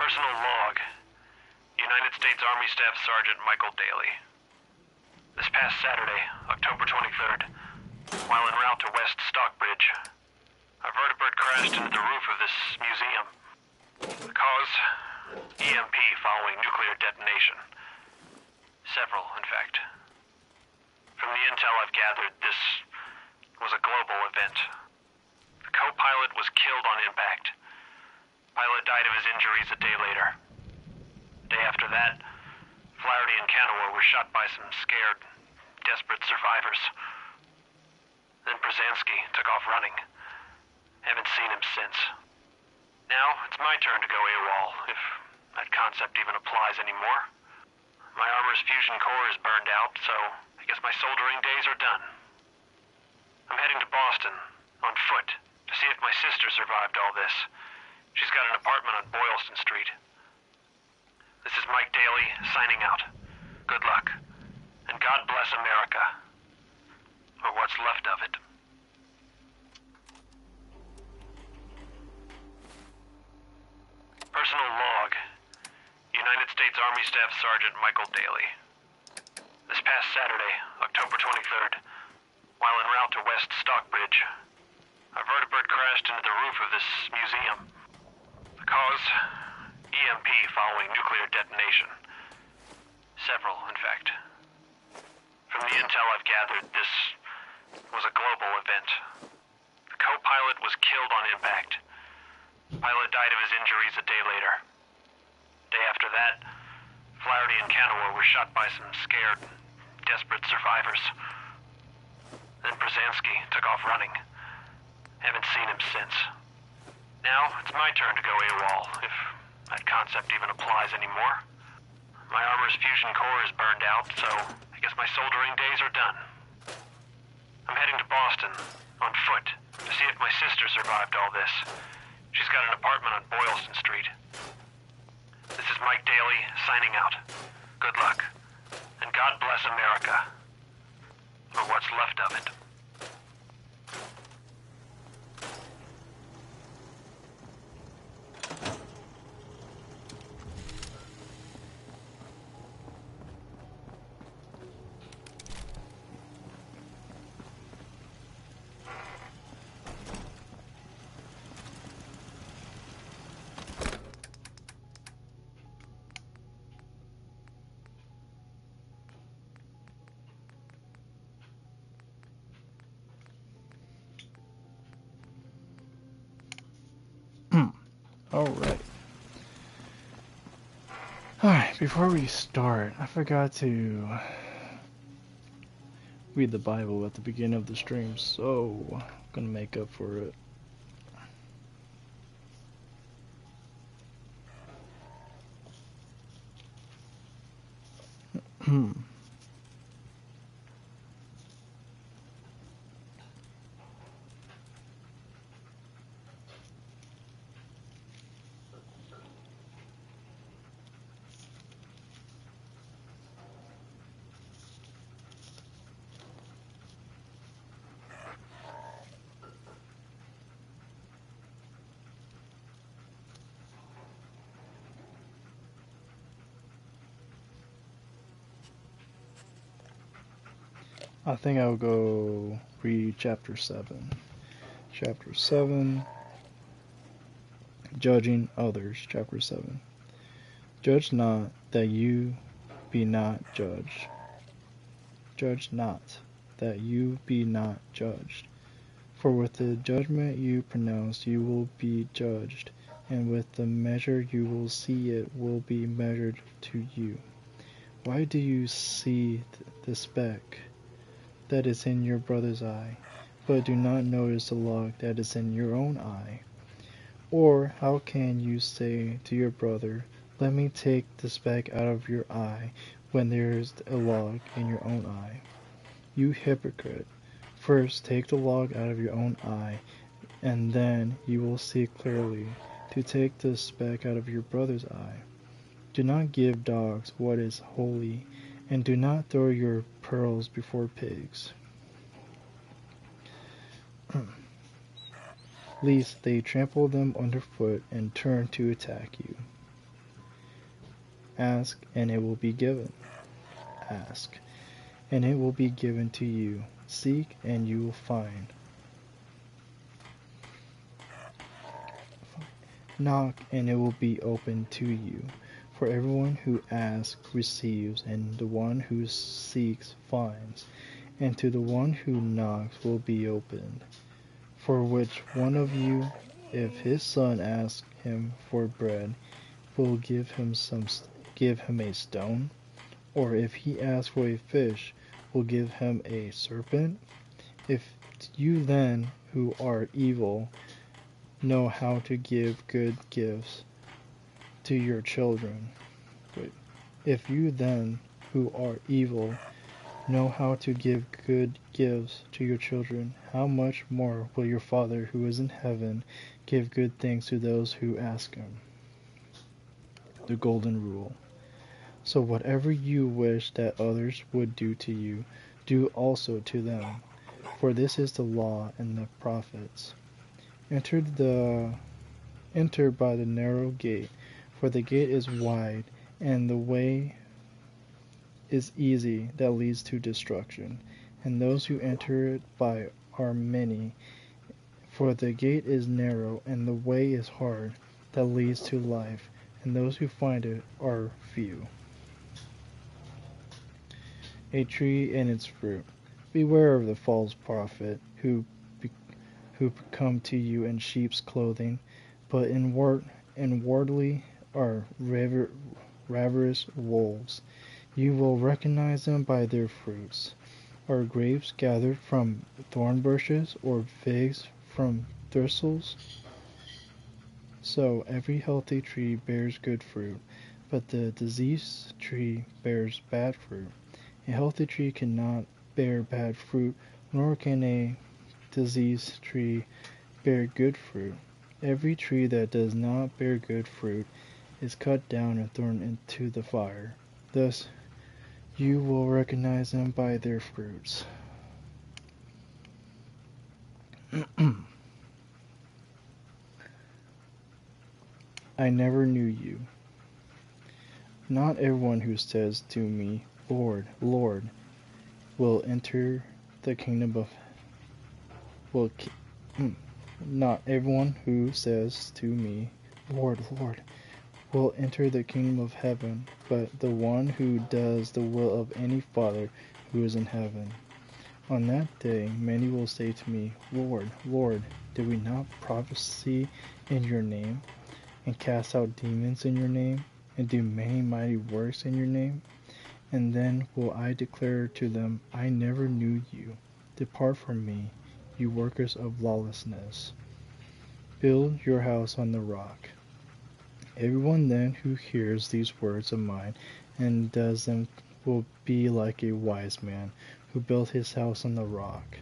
Personal log. United States Army Staff Sergeant Michael Daly. This past Saturday, October 23rd, while en route to West Stockbridge, a vertibird crashed into the roof of this museum. The cause? EMP following nuclear detonation. Several, in fact. From the intel I've gathered, this was a global event. The co-pilot was killed on impact. Pilot died of his injuries a day later. The day after that, Flaherty and Canaway were shot by some scared, desperate survivors. Then Brzezinski took off running. Haven't seen him since. Now, it's my turn to go AWOL, if that concept even applies anymore. My armor's fusion core is burned out, so I guess my soldering days are done. I'm heading to Boston, on foot, to see if my sister survived all this. She's got an apartment on Boylston Street. This is Mike Daly, signing out. Good luck. And God bless America. Or what's left of it. Personal log. United States Army Staff Sergeant Michael Daly. This past Saturday, October 23rd, while en route to West Stockbridge, a vertibird crashed into the roof of this museum. The cause? EMP following nuclear detonation. Several, in fact. From the intel I've gathered, this was a global event. The co-pilot was killed on impact. Pilot died of his injuries a day later. The day after that, Flaherty and Canaway were shot by some scared, desperate survivors. Then Brzezinski took off running. Haven't seen him since. Now, it's my turn to go AWOL, if that concept even applies anymore. My armor's fusion core is burned out, so I guess my soldering days are done. I'm heading to Boston, on foot, to see if my sister survived all this. She's got an apartment on Boylston Street. This is Mike Daly, signing out. Good luck. And God bless America. Or what's left of it. Alright, before we start, I forgot to read the Bible at the beginning of the stream, so I'm gonna make up for it. I think I'll go read chapter 7. Chapter 7, Judging Others, chapter 7. Judge not, that you be not judged. Judge not, that you be not judged. For with the judgment you pronounce, you will be judged, and with the measure you will see, it will be measured to you. Why do you see the speck that is in your brother's eye, but do not notice the log that is in your own eye? Or how can you say to your brother, let me take the speck out of your eye, when there is a log in your own eye? You hypocrite! First take the log out of your own eye, and then you will see clearly to take the speck out of your brother's eye. Do not give dogs what is holy, and do not throw your pearls before pigs, lest they trample them underfoot and turn to attack you. Ask, and it will be given. Ask, and it will be given to you. Seek, and you will find. Knock, and it will be opened to you. For everyone who asks receives, and the one who seeks finds, and to the one who knocks will be opened. For which one of you, if his son asks him for bread, will give him a stone? Or if he asks for a fish, will give him a serpent? If you then, who are evil, know how to give good gifts to your children, if you then, who are evil, know how to give good gifts to your children, how much more will your Father who is in heaven give good things to those who ask him? The Golden Rule. So whatever you wish that others would do to you, do also to them. For this is the law and the prophets. Enter by the narrow gate, for the gate is wide, and the way is easy that leads to destruction, and those who enter it by are many. For the gate is narrow, and the way is hard that leads to life, and those who find it are few. A tree and its fruit. Beware of the false prophet who come to you in sheep's clothing, but inwardly are ravenous wolves. You will recognize them by their fruits. Are grapes gathered from thorn bushes, or figs from thistles? So every healthy tree bears good fruit, but the diseased tree bears bad fruit. A healthy tree cannot bear bad fruit, nor can a diseased tree bear good fruit. Every tree that does not bear good fruit is cut down and thrown into the fire. Thus you will recognize them by their fruits. I never knew you. Not everyone who says to me, Lord, Lord, will enter the kingdom of not everyone who says to me, Lord, Lord, will enter the kingdom of heaven, but the one who does the will of any Father who is in heaven. On that day many will say to me, Lord, Lord, did we not prophesy in your name, and cast out demons in your name, and do many mighty works in your name? And then will I declare to them, I never knew you. Depart from me, you workers of lawlessness. Build your house on the rock. Everyone then who hears these words of mine and does them will be like a wise man who built his house on the rock.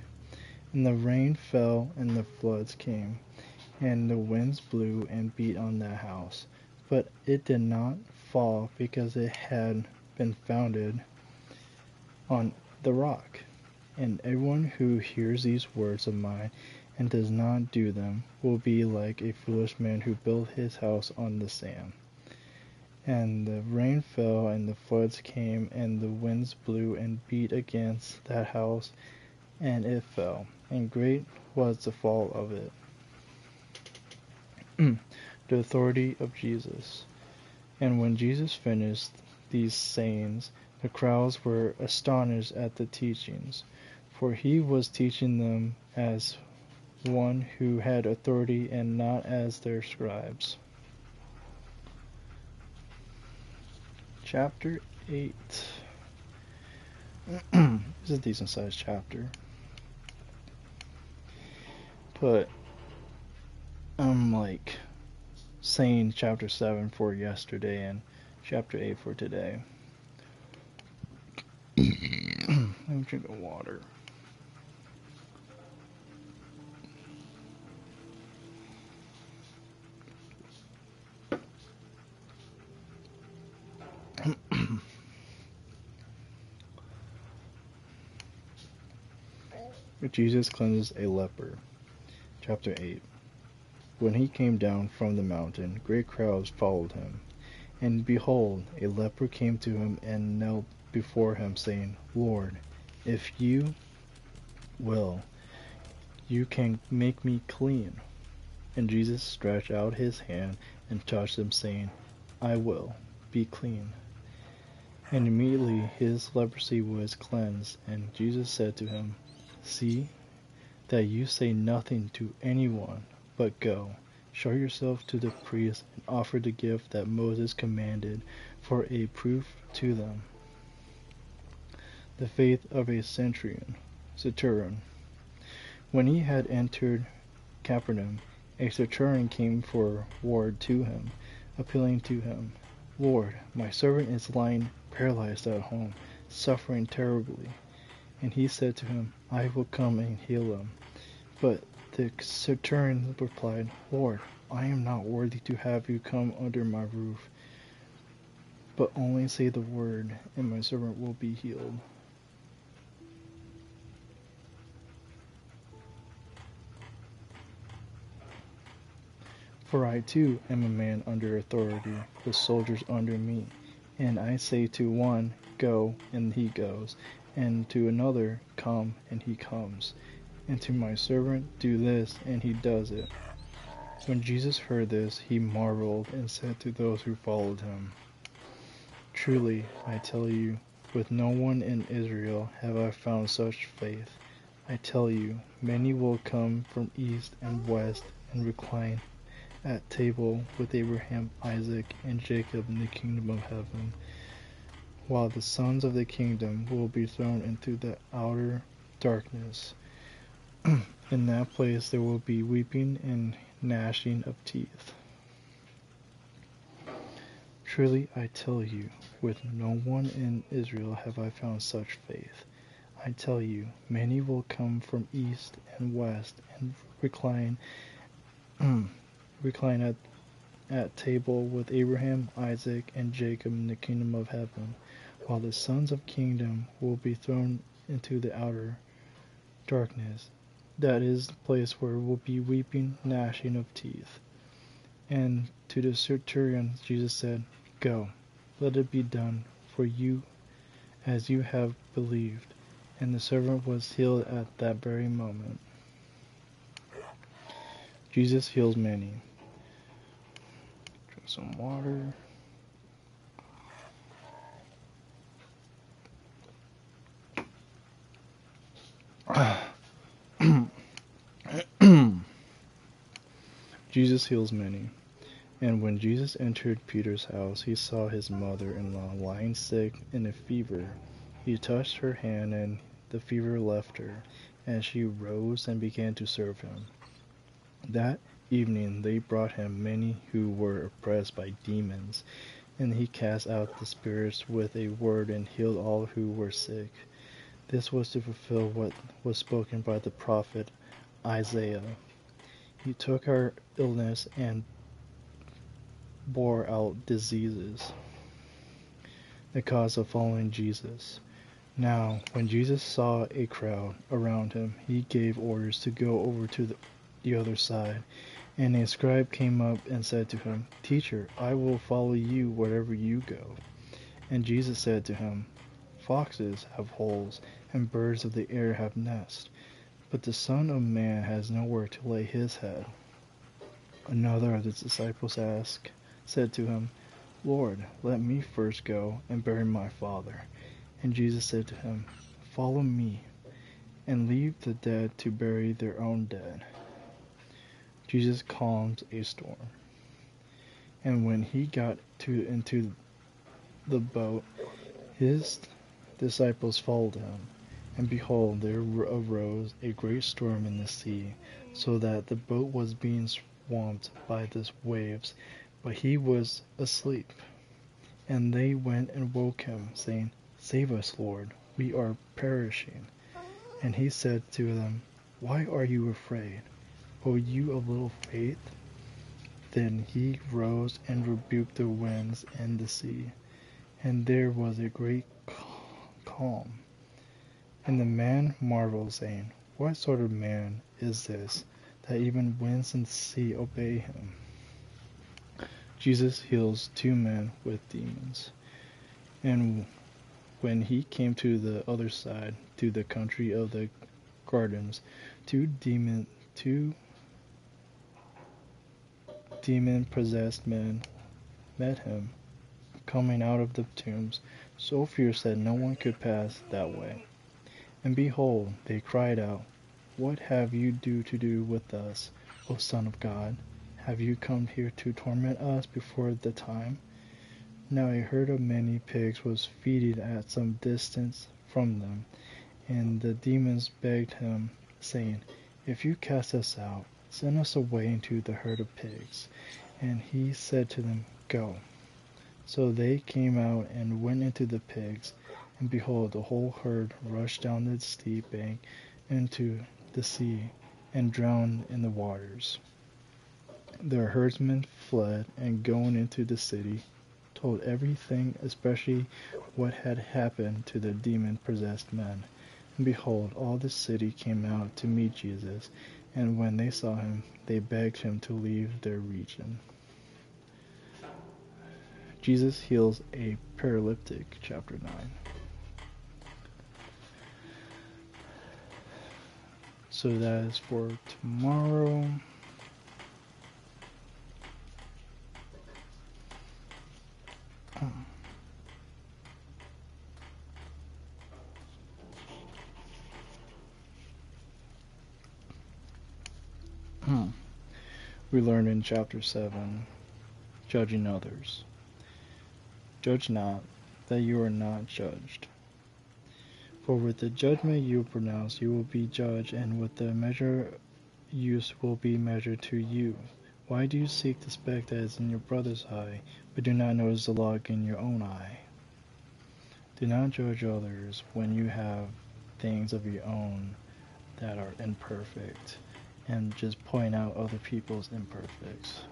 And the rain fell, and the floods came, and the winds blew and beat on that house. But it did not fall, because it had been founded on the rock. And everyone who hears these words of mine and does not do them will be like a foolish man who built his house on the sand. And the rain fell, and the floods came, and the winds blew and beat against that house, and it fell, and great was the fall of it. The authority of Jesus. And when Jesus finished these sayings, the crowds were astonished at the teachings, for he was teaching them as one who had authority and not as their scribes. Chapter 8. It's a decent sized chapter. But I'm like saying chapter 7 for yesterday and chapter 8 for today. Let me drink water. Jesus cleanses a leper. Chapter 8. When he came down from the mountain, great crowds followed him. And behold, a leper came to him and knelt before him, saying, Lord, if you will, you can make me clean. And Jesus stretched out his hand and touched him, saying, I will, be clean. And immediately his leprosy was cleansed. And Jesus said to him, See that you say nothing to anyone, but go, show yourself to the priest, and offer the gift that Moses commanded for a proof to them. The faith of a centurion. When he had entered Capernaum, a centurion came forward to him, appealing to him, Lord, my servant is lying paralyzed at home, suffering terribly. And he said to him, I will come and heal him. But the centurion replied, Lord, I am not worthy to have you come under my roof, but only say the word, and my servant will be healed. For I too am a man under authority, with soldiers under me. And I say to one, Go, and he goes, and to another, Come, and he comes. And to my servant, Do this, and he does it. When Jesus heard this, he marveled and said to those who followed him, Truly, I tell you, with no one in Israel have I found such faith. I tell you, many will come from east and west and recline at table with Abraham, Isaac, and Jacob in the kingdom of heaven, while the sons of the kingdom will be thrown into the outer darkness. In that place there will be weeping and gnashing of teeth. Truly I tell you, with no one in Israel have I found such faith. I tell you, many will come from east and west and recline at table with Abraham, Isaac, and Jacob in the kingdom of heaven, while the sons of kingdom will be thrown into the outer darkness. That is the place where will be weeping, gnashing of teeth. And to the centurion Jesus said, Go, let it be done for you as you have believed. And the servant was healed at that very moment. Jesus heals many. Drink some water. Jesus heals many. And when Jesus entered Peter's house, he saw his mother-in-law lying sick in a fever. He touched her hand, and the fever left her, and she rose and began to serve him. That evening they brought him many who were oppressed by demons, and he cast out the spirits with a word and healed all who were sick. This was to fulfill what was spoken by the prophet Isaiah. He took our illness and bore out diseases, the cause of following Jesus. Now, when Jesus saw a crowd around him, he gave orders to go over to the other side. And a scribe came up and said to him, Teacher, I will follow you wherever you go. And Jesus said to him, Foxes have holes, and birds of the air have nests, but the Son of Man has nowhere to lay his head. Another of the disciples said to him, Lord, let me first go and bury my father. And Jesus said to him, Follow me, and leave the dead to bury their own dead. Jesus calms a storm. And when he got into the boat, his disciples followed him. And behold, there arose a great storm in the sea, so that the boat was being swamped by the waves, but he was asleep. And they went and woke him, saying, Save us, Lord, we are perishing. And he said to them, Why are you afraid, O you of little faith? Then he rose and rebuked the winds and the sea, and there was a great calm. And the man marveled, saying, What sort of man is this, that even winds and sea obey him? Jesus heals 2 men with demons. And when he came to the other side, to the country of the gardens, 2 demon-possessed men met him, coming out of the tombs, so fierce that no one could pass that way. And behold, they cried out, What have you to do with us, O Son of God? Have you come here to torment us before the time? Now a herd of many pigs was feeding at some distance from them, and the demons begged him, saying, If you cast us out, send us away into the herd of pigs. And he said to them, Go. So they came out and went into the pigs, and behold, the whole herd rushed down the steep bank into the sea, and drowned in the waters. The herdsmen fled, and going into the city, told everything, especially what had happened to the demon-possessed men. And behold, all the city came out to meet Jesus, and when they saw him, they begged him to leave their region. Jesus heals a paralytic, chapter 9. So that is for tomorrow. We learned in chapter 7, judging others. Judge not, that you are not judged. For with the judgment you pronounce, you will be judged, and with the measure used will be measured to you. Why do you seek the speck that is in your brother's eye, but do not notice the log in your own eye? Do not judge others when you have things of your own that are imperfect, and just point out other people's imperfects.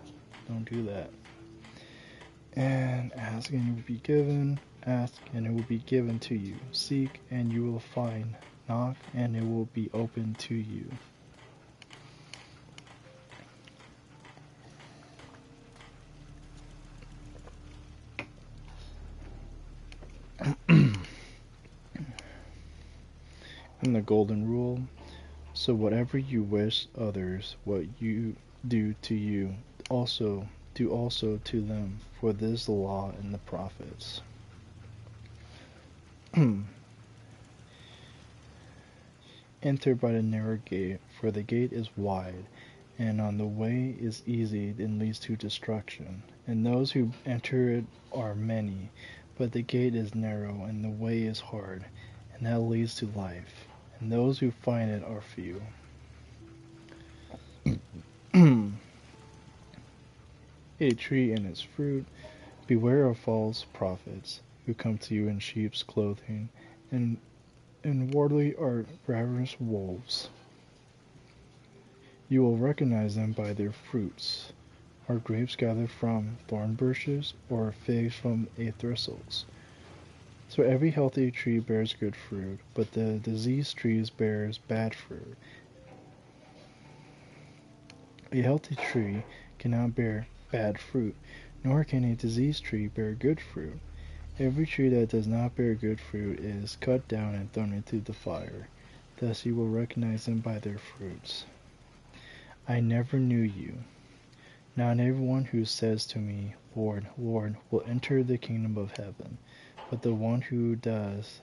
Don't do that. And ask and you will be given. Ask and it will be given to you. Seek and you will find. Knock and it will be opened to you. And the golden rule. So whatever you wish others what you do to you, do also to them, for this is the law and the prophets. Enter by the narrow gate, for the gate is wide, and on the way is easy and leads to destruction, and those who enter it are many, but the gate is narrow, and the way is hard, and that leads to life, and those who find it are few. A tree and its fruit. Beware of false prophets, who come to you in sheep's clothing, and inwardly are ravenous wolves. You will recognize them by their fruits. Are grapes gathered from thorn bushes, or figs from thistles? So every healthy tree bears good fruit, but the diseased tree bears bad fruit. A healthy tree cannot bear bad fruit, nor can a diseased tree bear good fruit. Every tree that does not bear good fruit is cut down and thrown into the fire. Thus you will recognize them by their fruits. I never knew you. Not everyone who says to me, Lord, Lord, will enter the kingdom of heaven, but the one who does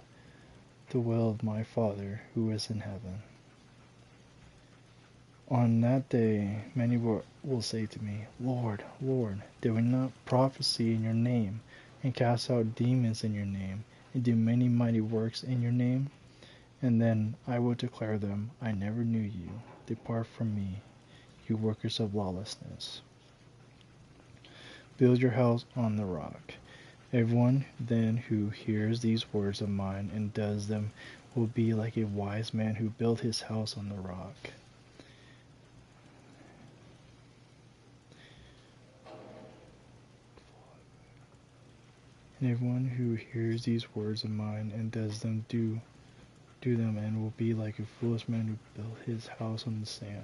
the will of my Father who is in heaven. On that day, many will say to me, Lord, Lord, did we not prophesy in your name, and cast out demons in your name, and do many mighty works in your name? And then I will declare them, I never knew you. Depart from me, you workers of lawlessness. Build your house on the rock. Everyone then who hears these words of mine and does them will be like a wise man who built his house on the rock. And everyone who hears these words of mine and does them do them, and will be like a foolish man who built his house on the sand.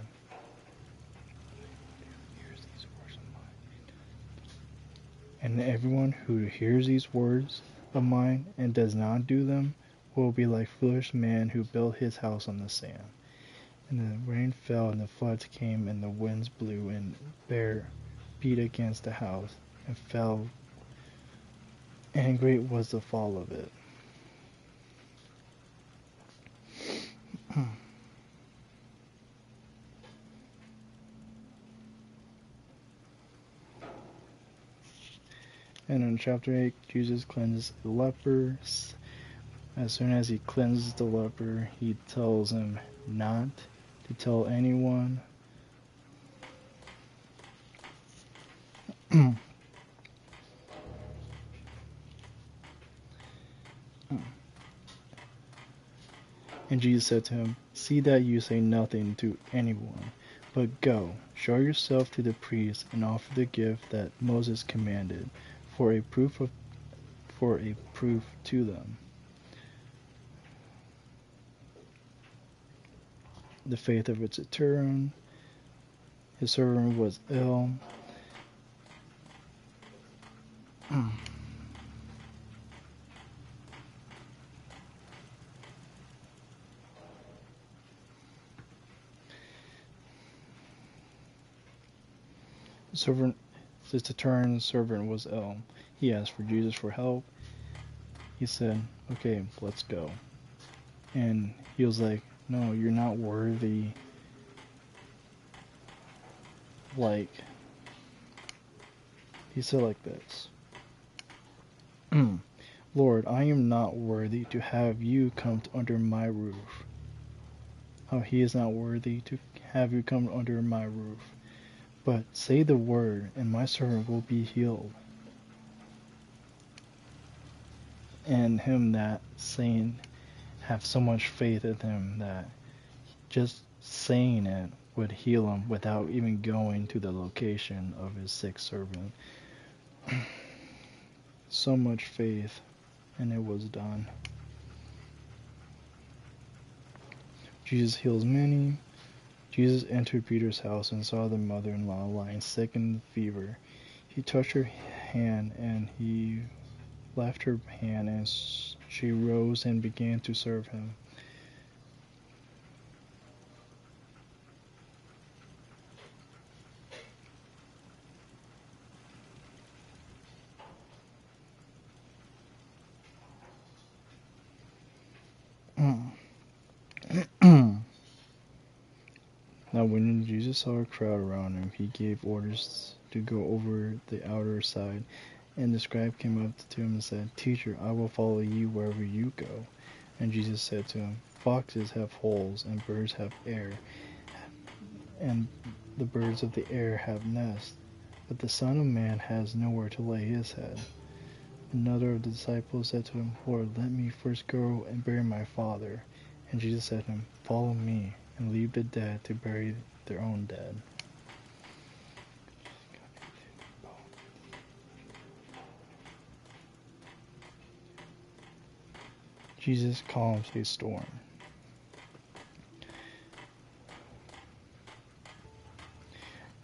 And everyone who hears these words of mine and does not do them will be like a foolish man who built his house on the sand. And the rain fell, and the floods came, and the winds blew and beat against the house, and fell, and great was the fall of it. And in chapter 8, Jesus cleanses the lepers. As soon as he cleanses the leper, he tells him not to tell anyone. And Jesus said to him, see that you say nothing to anyone, but go, show yourself to the priest, and offer the gift that Moses commanded, for a proof to them. The faith of its return. His servant was ill. The servant was ill. He asked for Jesus for help. He said, okay, let's go. And he was like, no, you're not worthy. Like, he said like this. Lord, I am not worthy to have you come under my roof. How he is not worthy to have you come under my roof. But say the word, and my servant will be healed. And him that saying have so much faith in him that just saying it would heal him without even going to the location of his sick servant. So much faith, and it was done. Jesus heals many. Jesus entered Peter's house and saw the mother-in-law lying sick in fever. He touched her hand, and he left her hand, and she rose and began to serve him. Now when Jesus saw a crowd around him, he gave orders to go over the outer side. And the scribe came up to him and said, Teacher, I will follow you wherever you go. And Jesus said to him, Foxes have holes, and birds have air, and the birds of the air have nests, but the Son of Man has nowhere to lay his head. Another of the disciples said to him, Lord, let me first go and bury my father. And Jesus said to him, Follow me, and leave the dead to bury their own dead. Jesus calms a storm.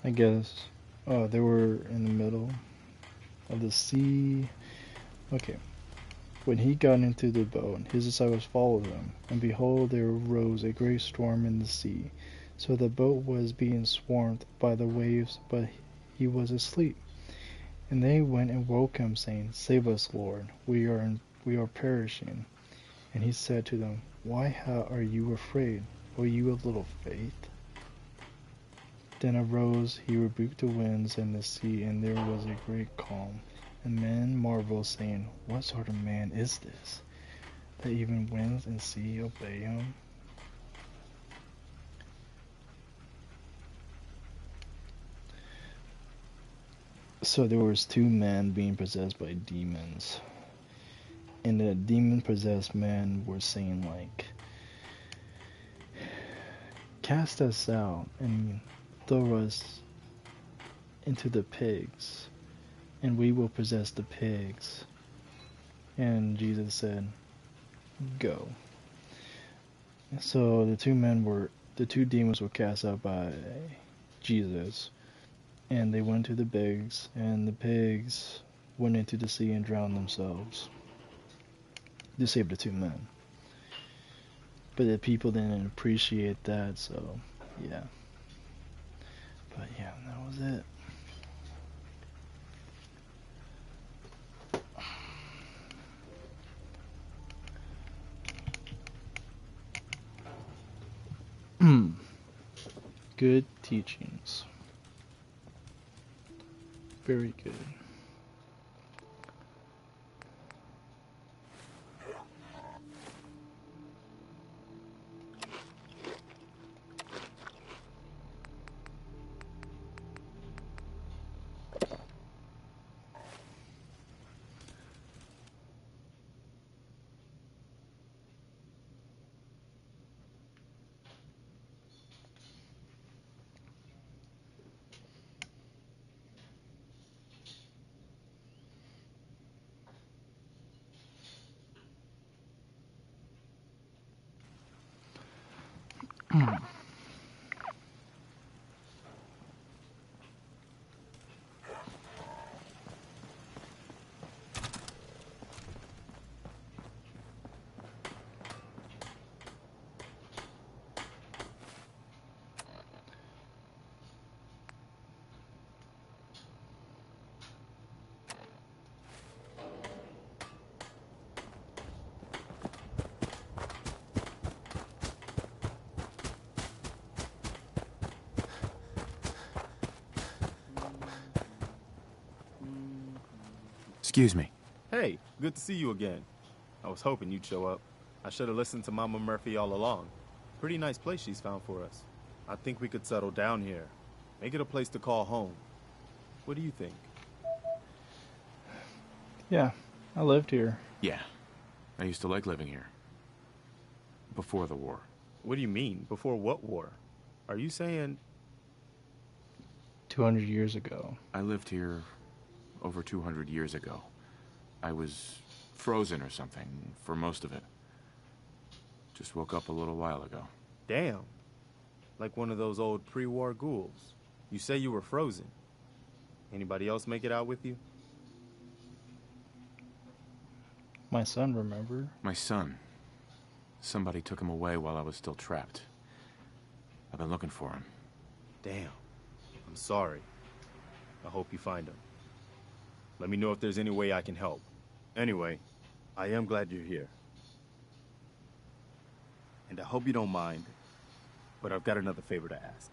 I guess, they were in the middle of the sea. Okay. When he got into the boat, his disciples followed him, and behold, there arose a great storm in the sea, so the boat was being swarmed by the waves, but he was asleep. And they went and woke him, saying, Save us, Lord, we are perishing. And he said to them, Why are you afraid, O you of little faith? Then arose, he rebuked the winds and the sea, and there was a great calm. And men marveled, saying, What sort of man is this, that even winds and sea obey him? So there was two men being possessed by demons. And the demon-possessed men were saying, like, Cast us out and throw us into the pigs, and we will possess the pigs. And Jesus said, Go. So the two demons were cast out by Jesus, and they went to the pigs, and the pigs went into the sea and drowned themselves to save the two men. But the people didn't appreciate that, so yeah. But yeah, that was it. Good teachings. Very good. Excuse me. Hey, good to see you again. I was hoping you'd show up. I should have listened to Mama Murphy all along. Pretty nice place she's found for us. I think we could settle down here. Make it a place to call home. What do you think? Yeah, I lived here. Yeah. I used to like living here. Before the war. What do you mean? Before what war? Are you saying... 200 years ago. I lived here over 200 years ago. I was frozen or something for most of it. Just woke up a little while ago. Damn. Like one of those old pre-war ghouls. You say you were frozen. Anybody else make it out with you? My son, remember? My son. Somebody took him away while I was still trapped. I've been looking for him. Damn. I'm sorry. I hope you find him. Let me know if there's any way I can help. Anyway, I am glad you're here. And I hope you don't mind, but I've got another favor to ask.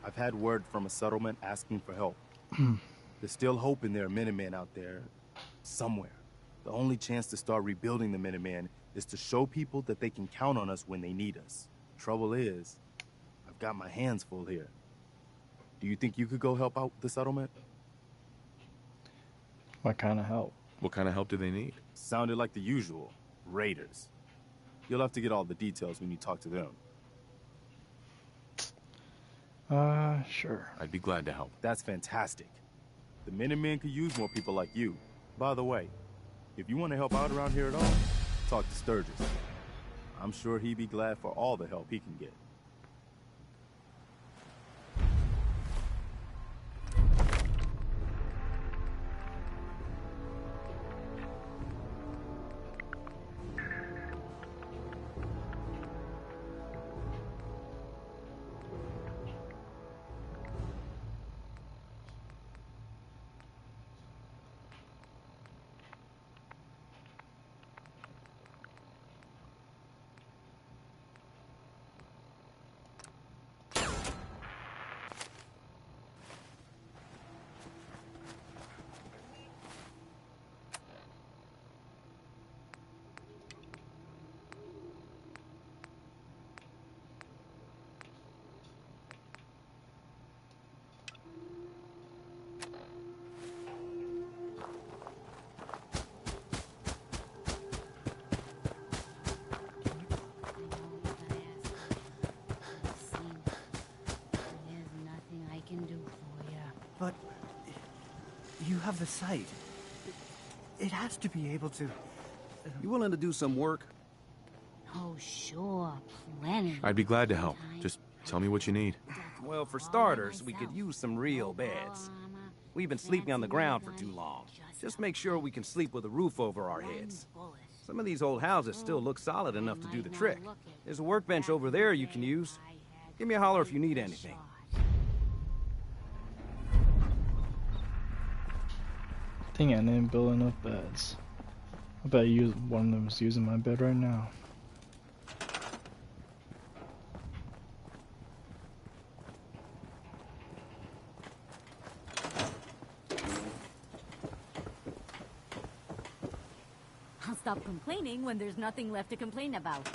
I've had word from a settlement asking for help. There's still hope in there are Minutemen out there, somewhere. The only chance to start rebuilding the Minutemen is to show people that they can count on us when they need us. Trouble is, I've got my hands full here. Do you think you could go help out the settlement? What kind of help? What kind of help do they need? Sounded like the usual. Raiders. You'll have to get all the details when you talk to them. Sure. I'd be glad to help. That's fantastic. The Minutemen could use more people like you. By the way, if you want to help out around here at all, talk to Sturgis. I'm sure he'd be glad for all the help he can get. But you have the sight. It has to be able to... You willing to do some work? Oh, sure. Plenty. I'd be glad to help. Just tell me what you need. Well, for starters, we could use some real beds. We've been sleeping on the ground for too long. Just make sure we can sleep with a roof over our heads. Some of these old houses still look solid enough to do the trick. There's a workbench over there you can use. Give me a holler if you need anything. Dang it, I didn't build enough beds. I bet one of them is using my bed right now. I'll stop complaining when there's nothing left to complain about.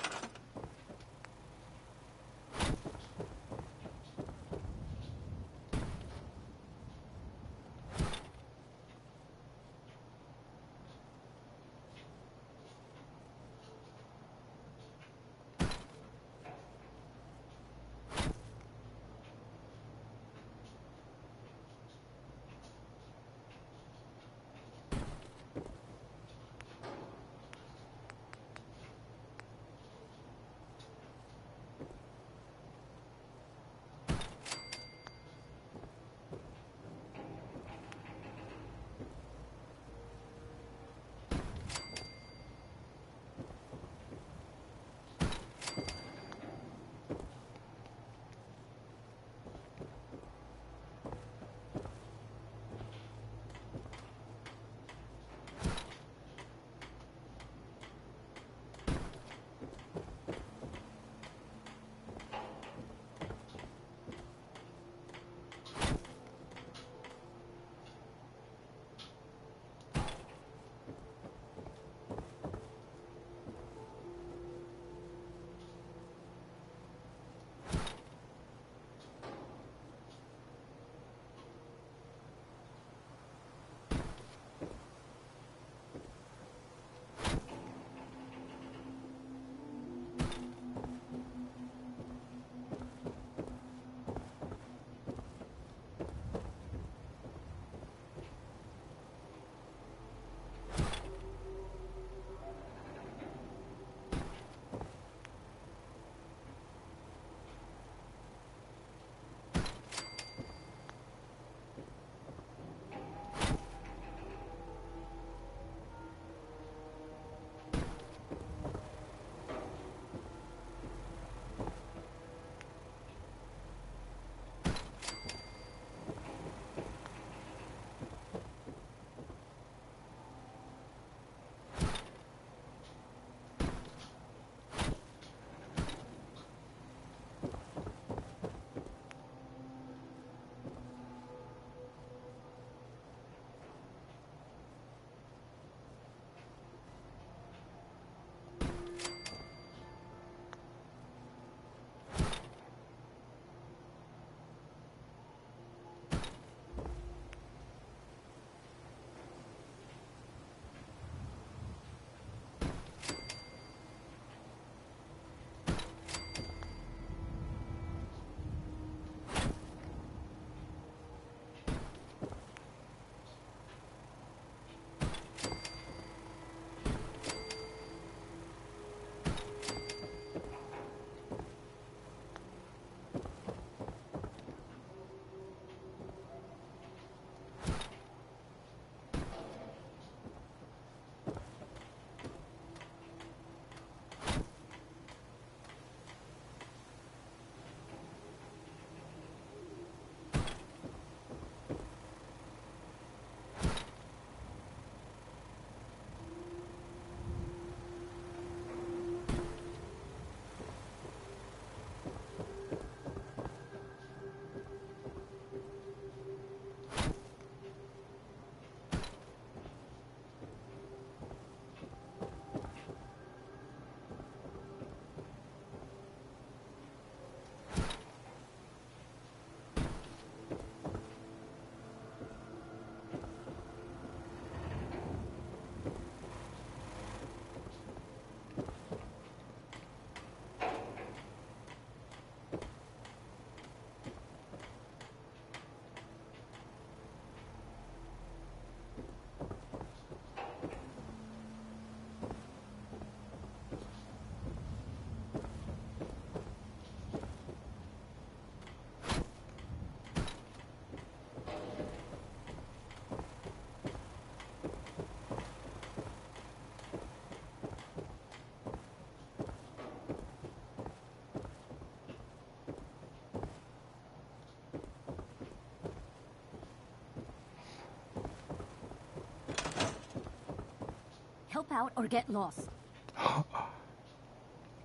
help out or get lost.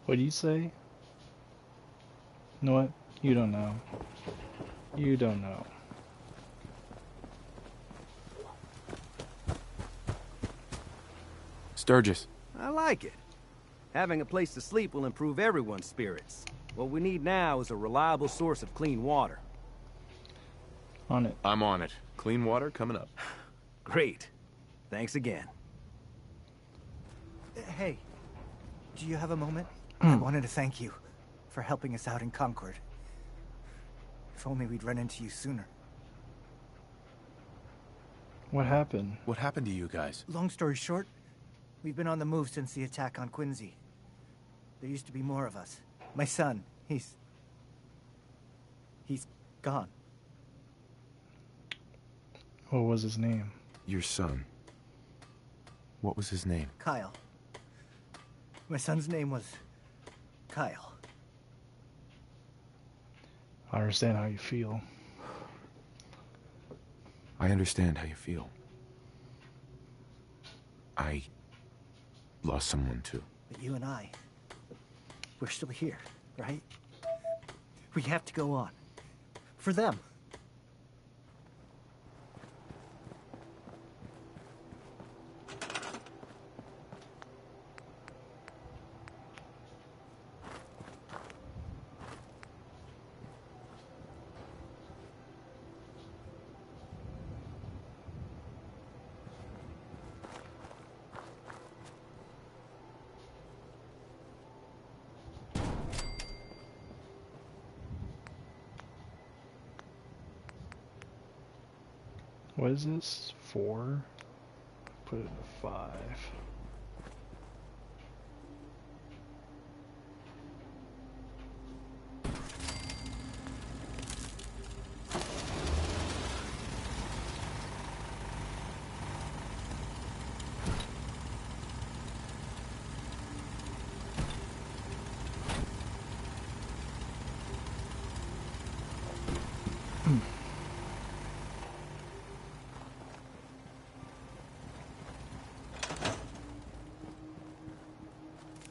What do you say? You know what? You don't know. You don't know. Sturgis. I like it. Having a place to sleep will improve everyone's spirits. What we need now is a reliable source of clean water. On it. I'm on it. Clean water coming up. Great. Thanks again. Hey, do you have a moment? I wanted to thank you for helping us out in Concord. If only we'd run into you sooner. What happened? What happened to you guys? Long story short, we've been on the move since the attack on Quincy. There used to be more of us. My son, he's gone. What was his name? Your son. What was his name? Kyle. My son's name was Kyle. I understand how you feel. I understand how you feel. I lost someone too. But you and I, we're still here, right? We have to go on. For them. What is this? 4? Put it to 5.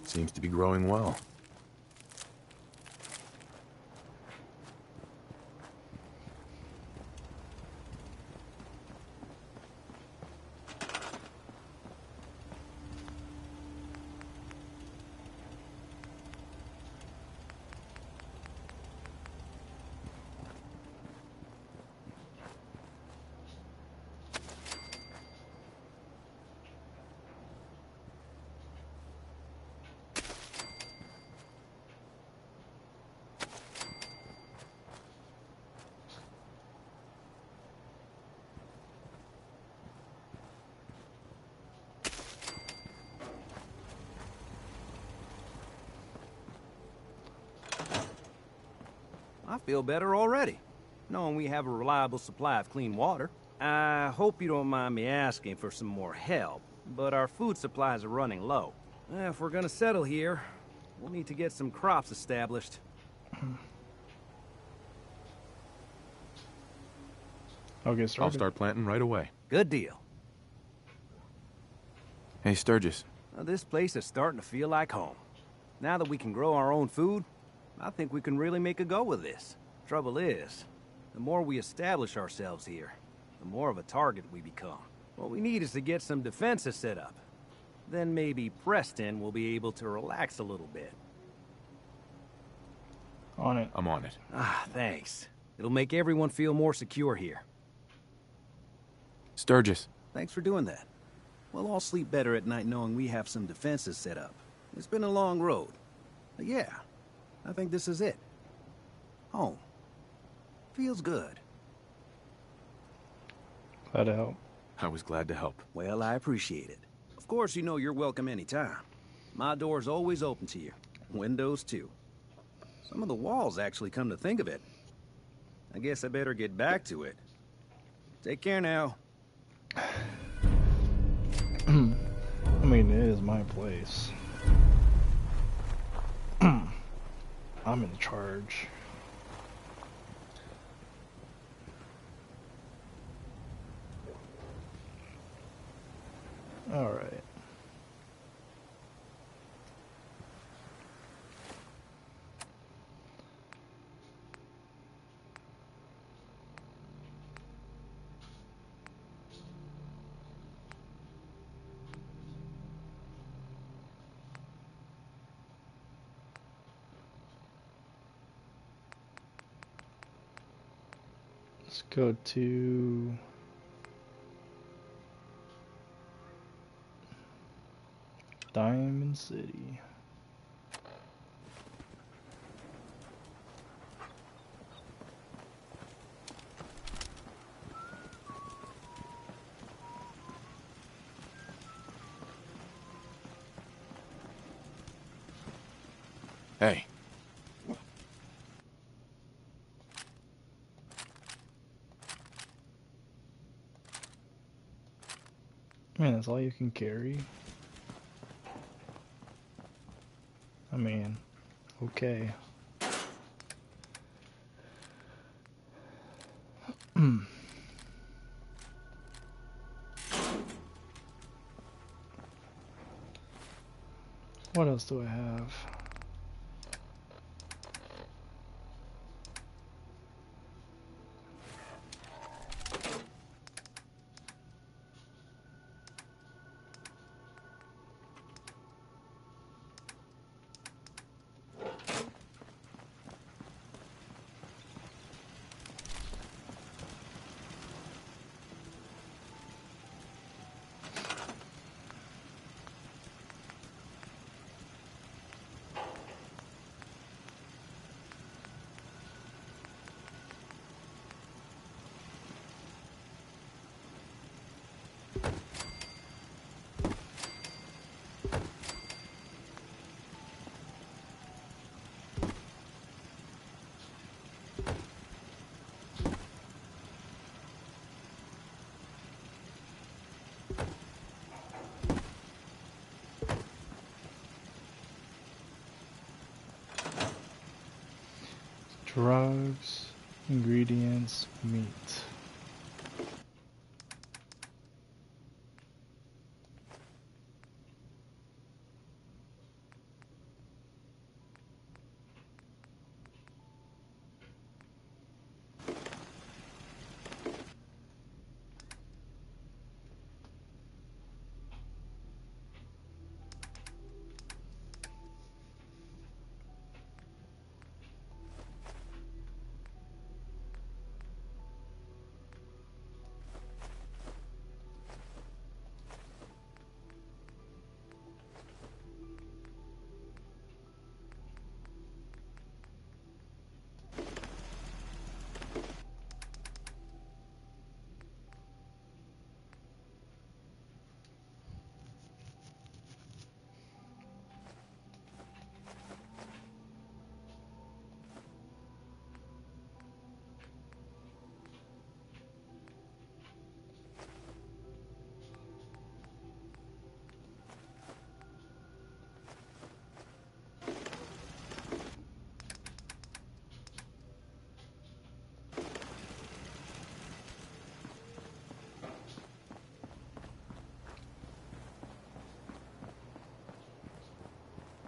Seems to be growing well. I feel better already, knowing we have a reliable supply of clean water. I hope you don't mind me asking for some more help, but our food supplies are running low. If we're gonna settle here, we'll need to get some crops established. I'll get started. I'll start planting right away. Good deal. Hey, Sturgis. This place is starting to feel like home. Now that we can grow our own food, I think we can really make a go with this. Trouble is, the more we establish ourselves here, the more of a target we become. What we need is to get some defenses set up. Then maybe Preston will be able to relax a little bit. On it. I'm on it. Thanks. It'll make everyone feel more secure here. Sturgis. Thanks for doing that. We'll all sleep better at night knowing we have some defenses set up. It's been a long road. But yeah, I think this is it. Home. Feels good. Glad to help. I was glad to help. Well, I appreciate it. Of course, you know you're welcome anytime. My door's always open to you. Windows, too. Some of the walls, actually, come to think of it. I guess I better get back to it. Take care now. I mean, it is my place. I'm in charge. Alright. Let's go to Diamond City. Hey. Man, that's all you can carry? I mean, okay. What else do I have? Drugs, ingredients, meat.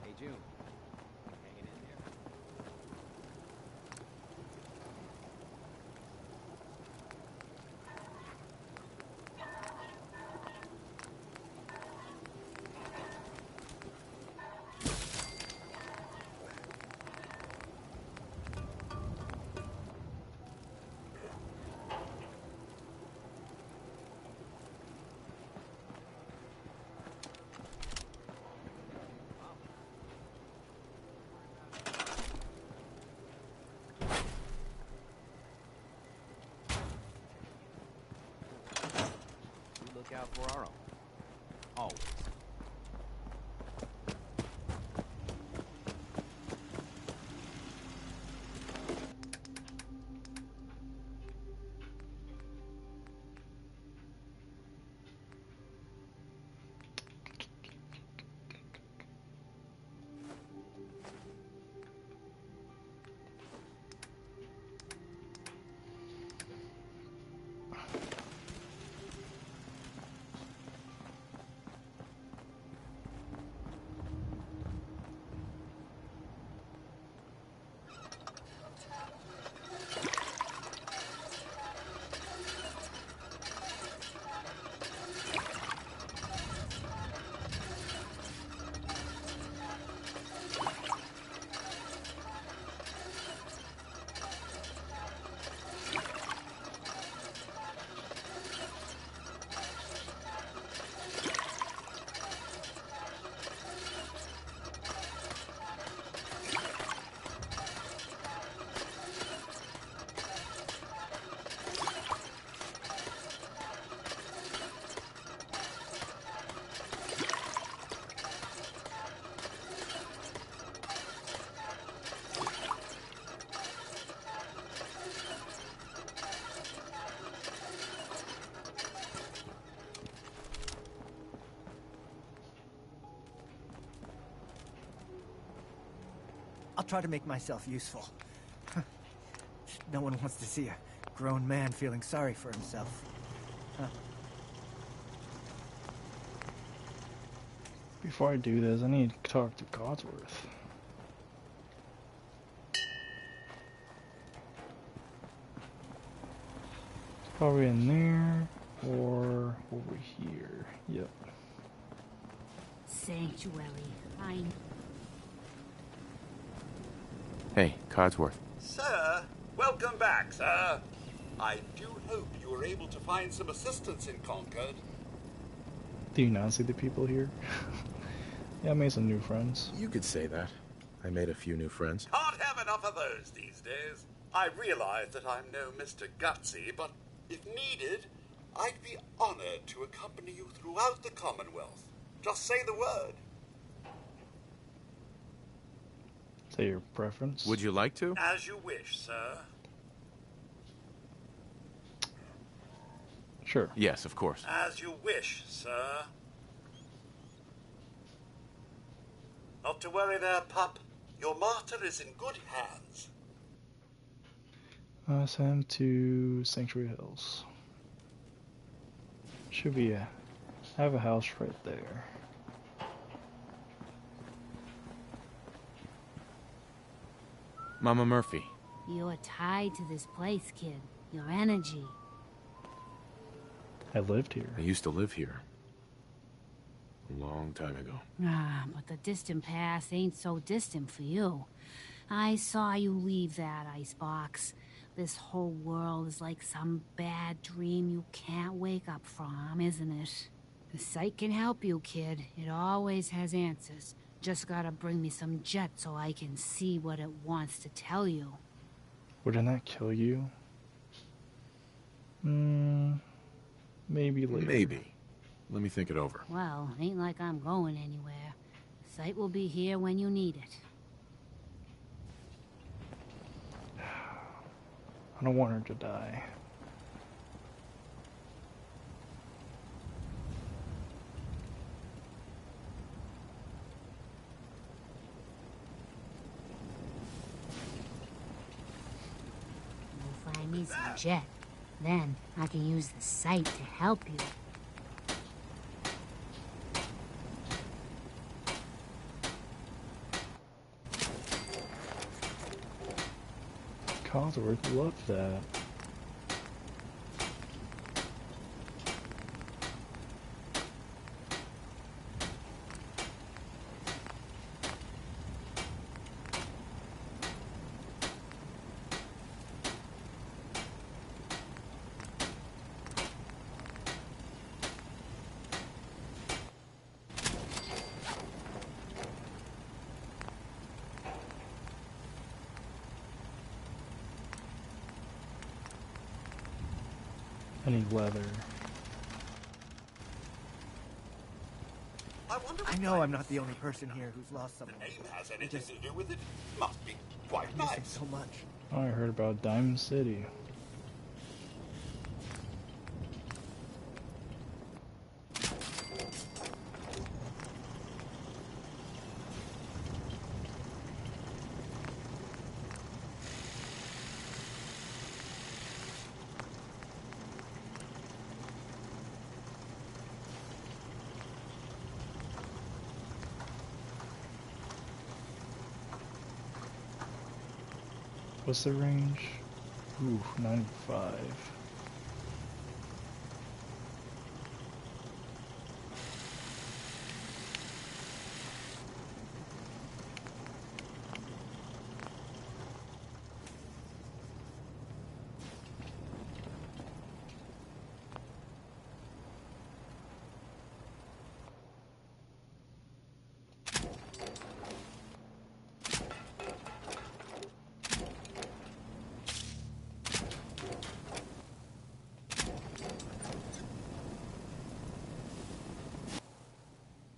Hey, June. Hanging in there? We look out for our own. Always. I'll try to make myself useful. No one wants to see a grown man feeling sorry for himself. Huh. Before I do this, I need to talk to Codsworth. Probably in there or over here. Yep. Sanctuary. Hey, Codsworth. Sir, welcome back, sir. I do hope you were able to find some assistance in Concord. Do you not see the people here? Yeah, I made some new friends. You could say that. I made a few new friends. Can't have enough of those these days. I realize that I'm no Mr. Gutsy, but if needed, I'd be honored to accompany you throughout the Commonwealth. Just say the word. Is that your preference? Would you like to? As you wish, sir. Sure. Yes, of course. As you wish, sir. Not to worry there, pup. Your martyr is in good hands. Send him to Sanctuary Hills. Should be I have a house right there. Mama Murphy. You're tied to this place, kid. Your energy. I lived here. I used to live here. A long time ago. Ah, but the distant past ain't so distant for you. I saw you leave that icebox. This whole world is like some bad dream you can't wake up from, isn't it? The sight can help you, kid. It always has answers. Just gotta bring me some jet so I can see what it wants to tell you. Wouldn't that kill you? Maybe later. Maybe. Let me think it over. Well, ain't like I'm going anywhere. The sight will be here when you need it. I don't want her to die. You'll find me some jet. Then I can use the sight to help you. Codsworth loved that. I need leather. I know I'm not the only person here who's lost someone. The name has anything to do with it. Must be quite I miss him nice. so much. Oh, I heard about Diamond City. What's the range? Ooh, 95.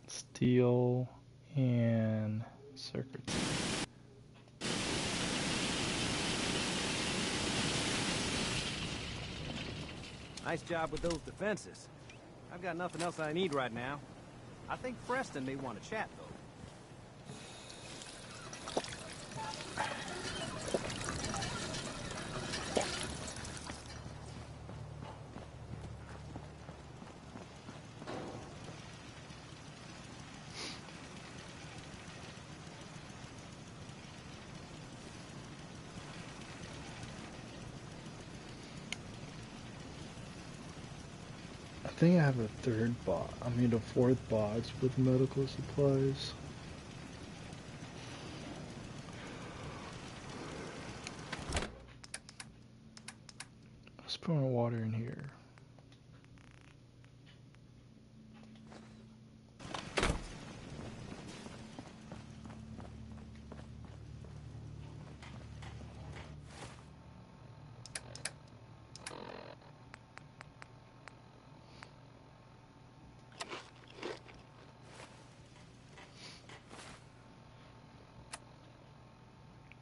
Steel and circuits. Nice job with those defenses. I've got nothing else I need right now. I think Preston may want to chat, though. I think I have a fourth box with medical supplies. Let's put my water in here.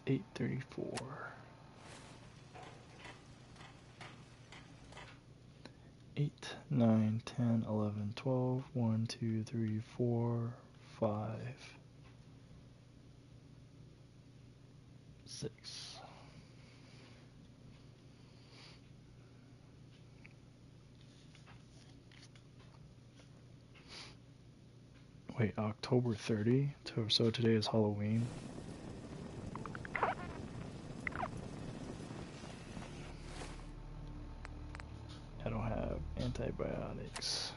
$8.34. 8, 9, 10, 11, 12, 1, 2, 3, 4, 5, 6. Wait, October 30? So today is Halloween? I don't have antibiotics.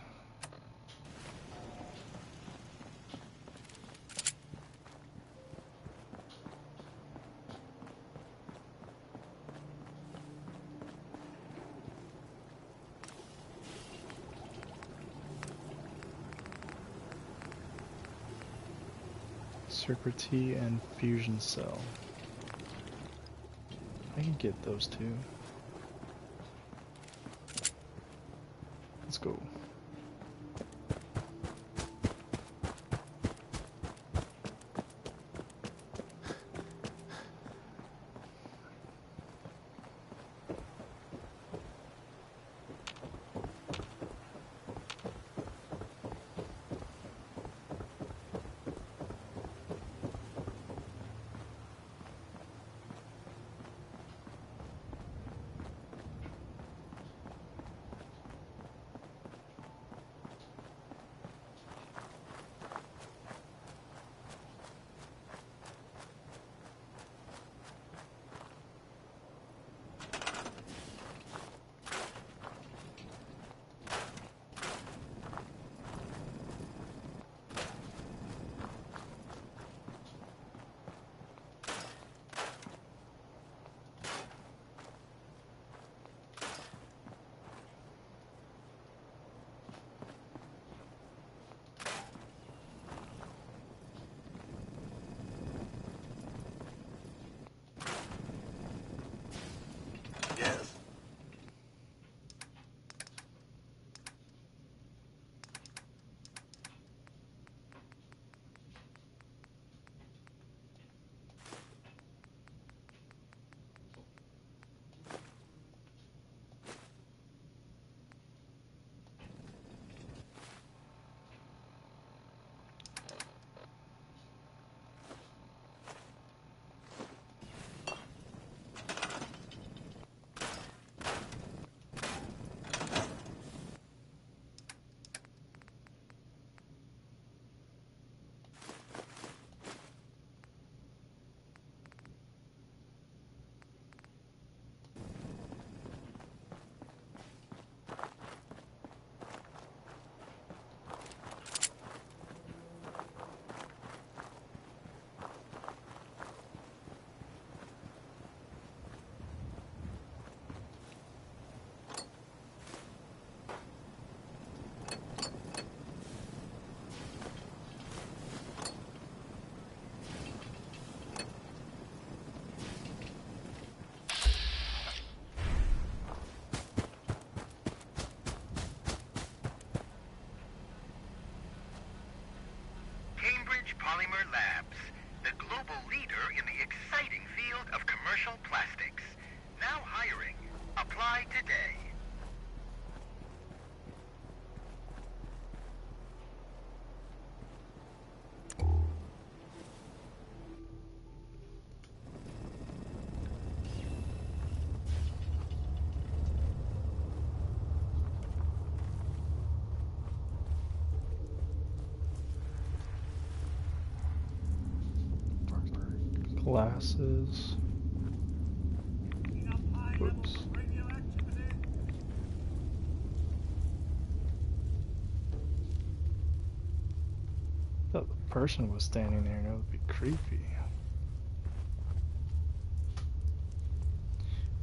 Secrety and fusion cell. I can get those two. Let's go. Yes. Cambridge Polymer Labs, the global leader in the exciting field of commercial plastics. Now hiring. Apply today. Glasses. Oops. Thought the person was standing there and it would be creepy.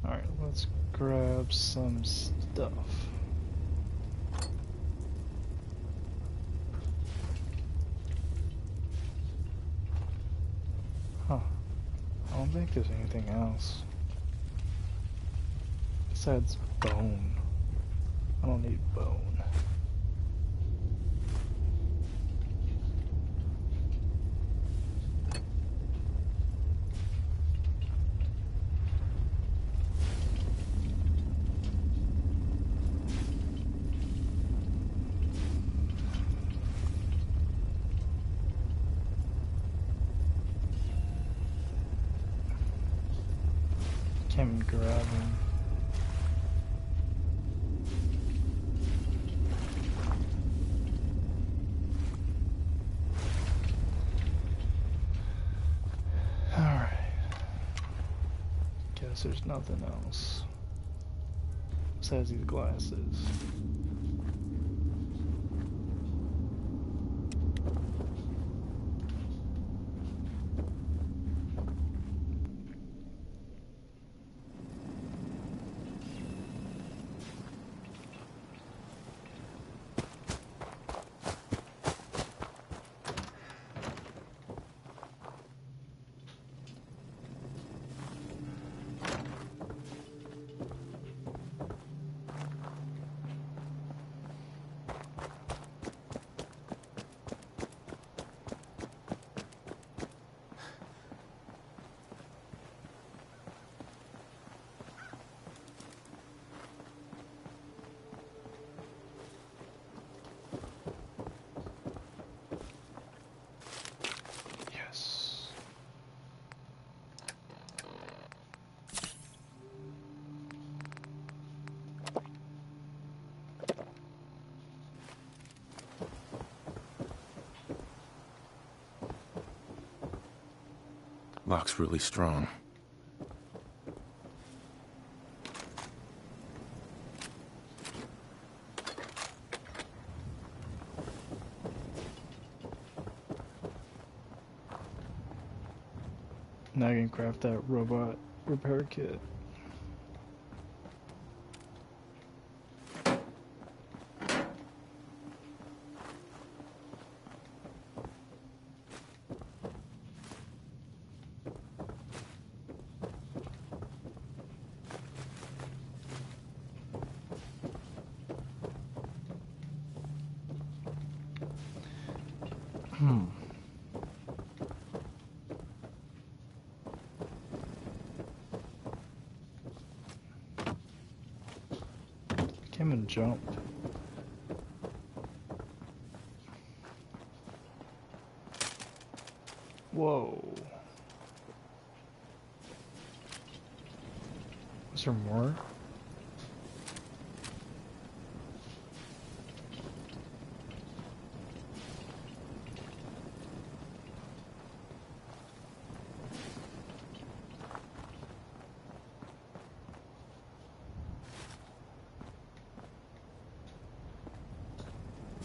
Alright, let's grab some stuff. Huh. I don't think there's anything else. Besides bone. I don't need bone. Can't even grab him. Alright. Guess there's nothing else. Besides these glasses. Yes. Lock's really strong. Now I can craft that robot repair kit. Can't even jump. Whoa. Is there more?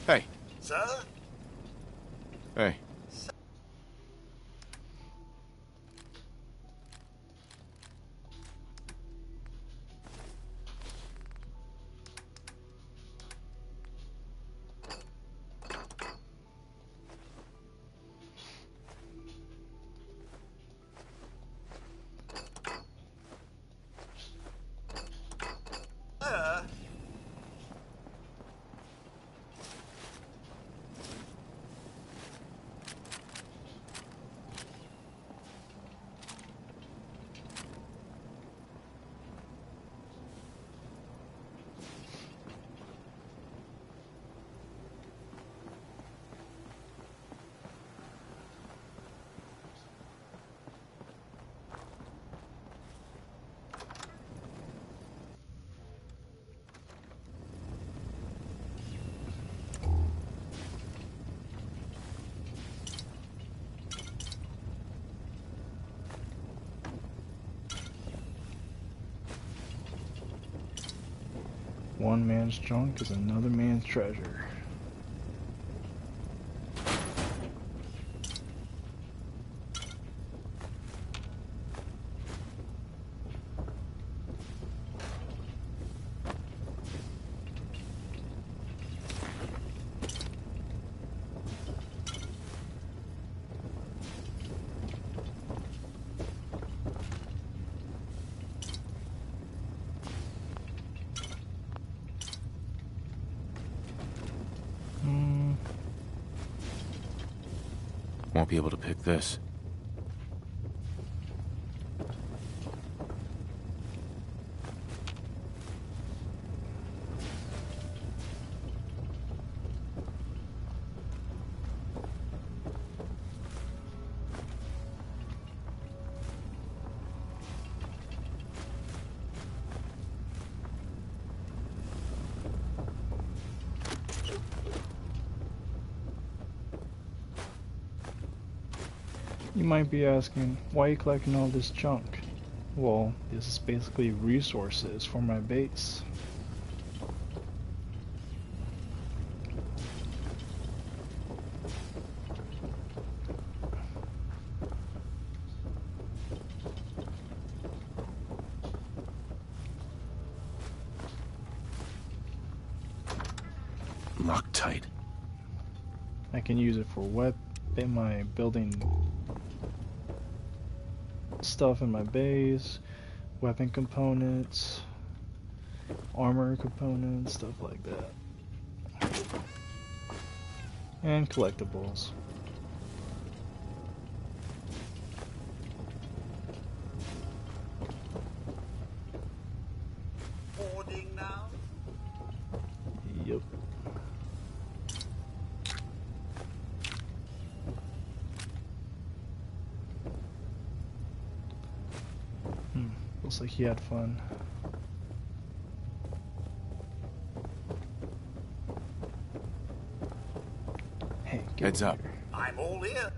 Hey. Sir? Hey. One man's junk is another man's treasure. Won't be able to pick this. You might be asking, why are you collecting all this junk? Well, this is basically resources for my base. Loctite. I can use it for my building stuff in my base, weapon components, armor components, stuff like that, and collectibles. Hoarding now? Yep. Looks like he had fun. Hey, get Heads over up. here. I'm all ear.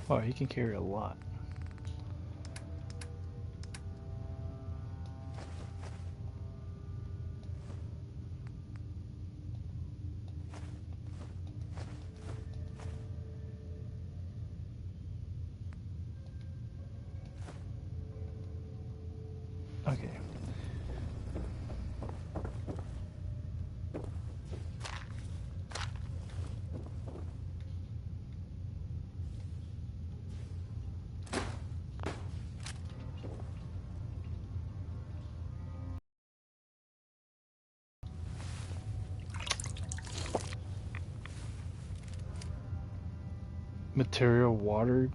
Oh, he can carry a lot. Okay. Material water.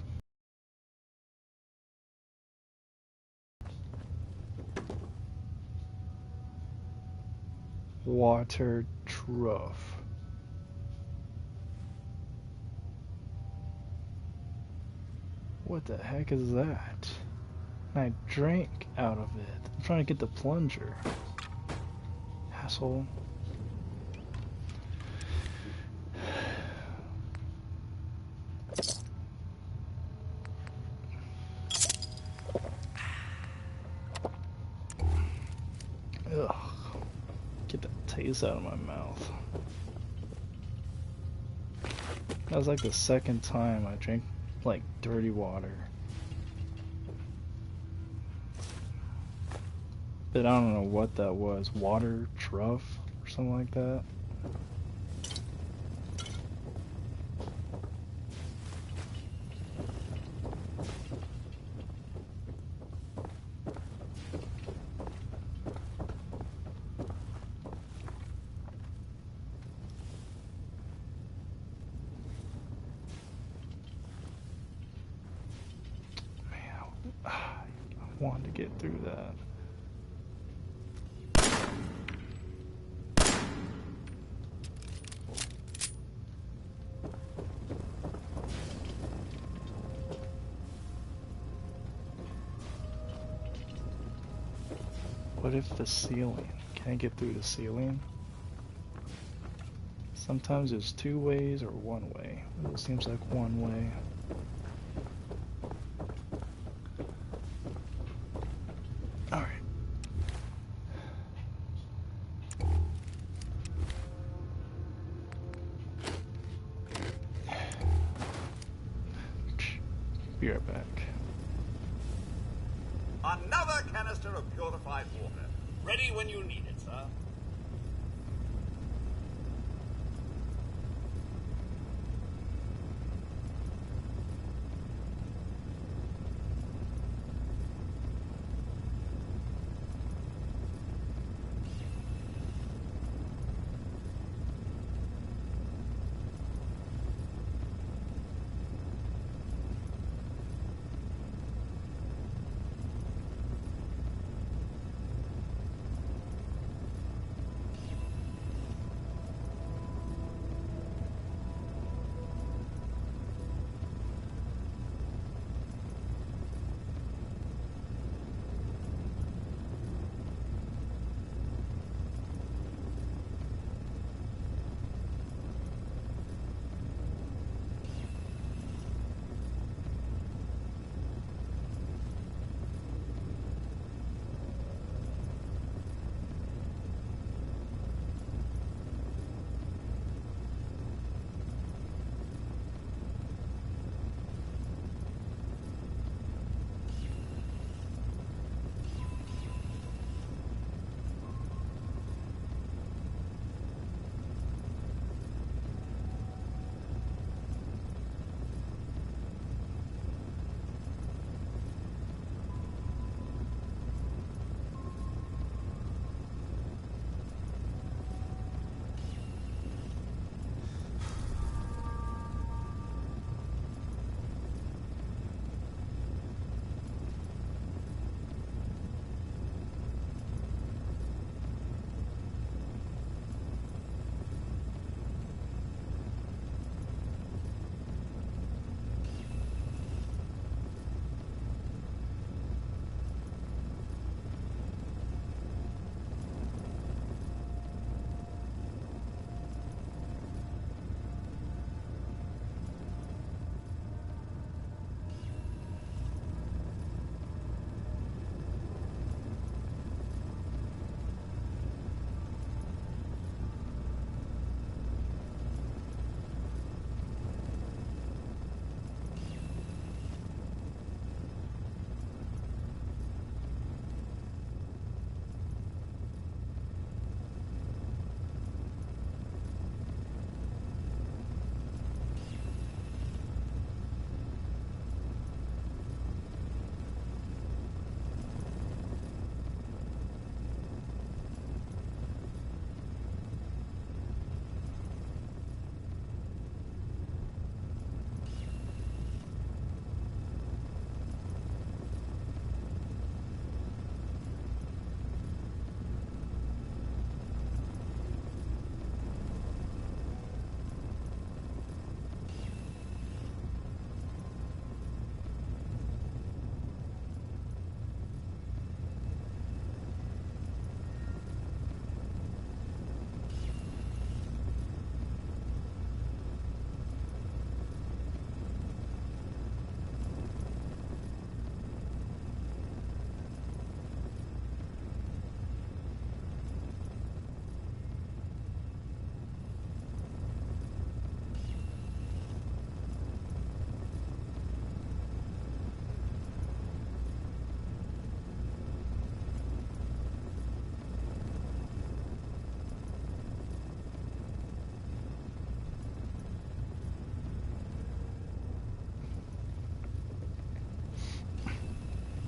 Water trough. What the heck is that? I drank out of it. I'm trying to get the plunger. Asshole. Ugh. Get that taste out of my mouth. That was like the second time I drank like dirty water. But I don't know what that was. Water trough or something like that. I wanted to get through that. What if the ceiling? Can I get through the ceiling? Sometimes it's two ways or one way. It seems like one way. Alright. Be right back. Another canister of purified water. Ready when you need it, sir.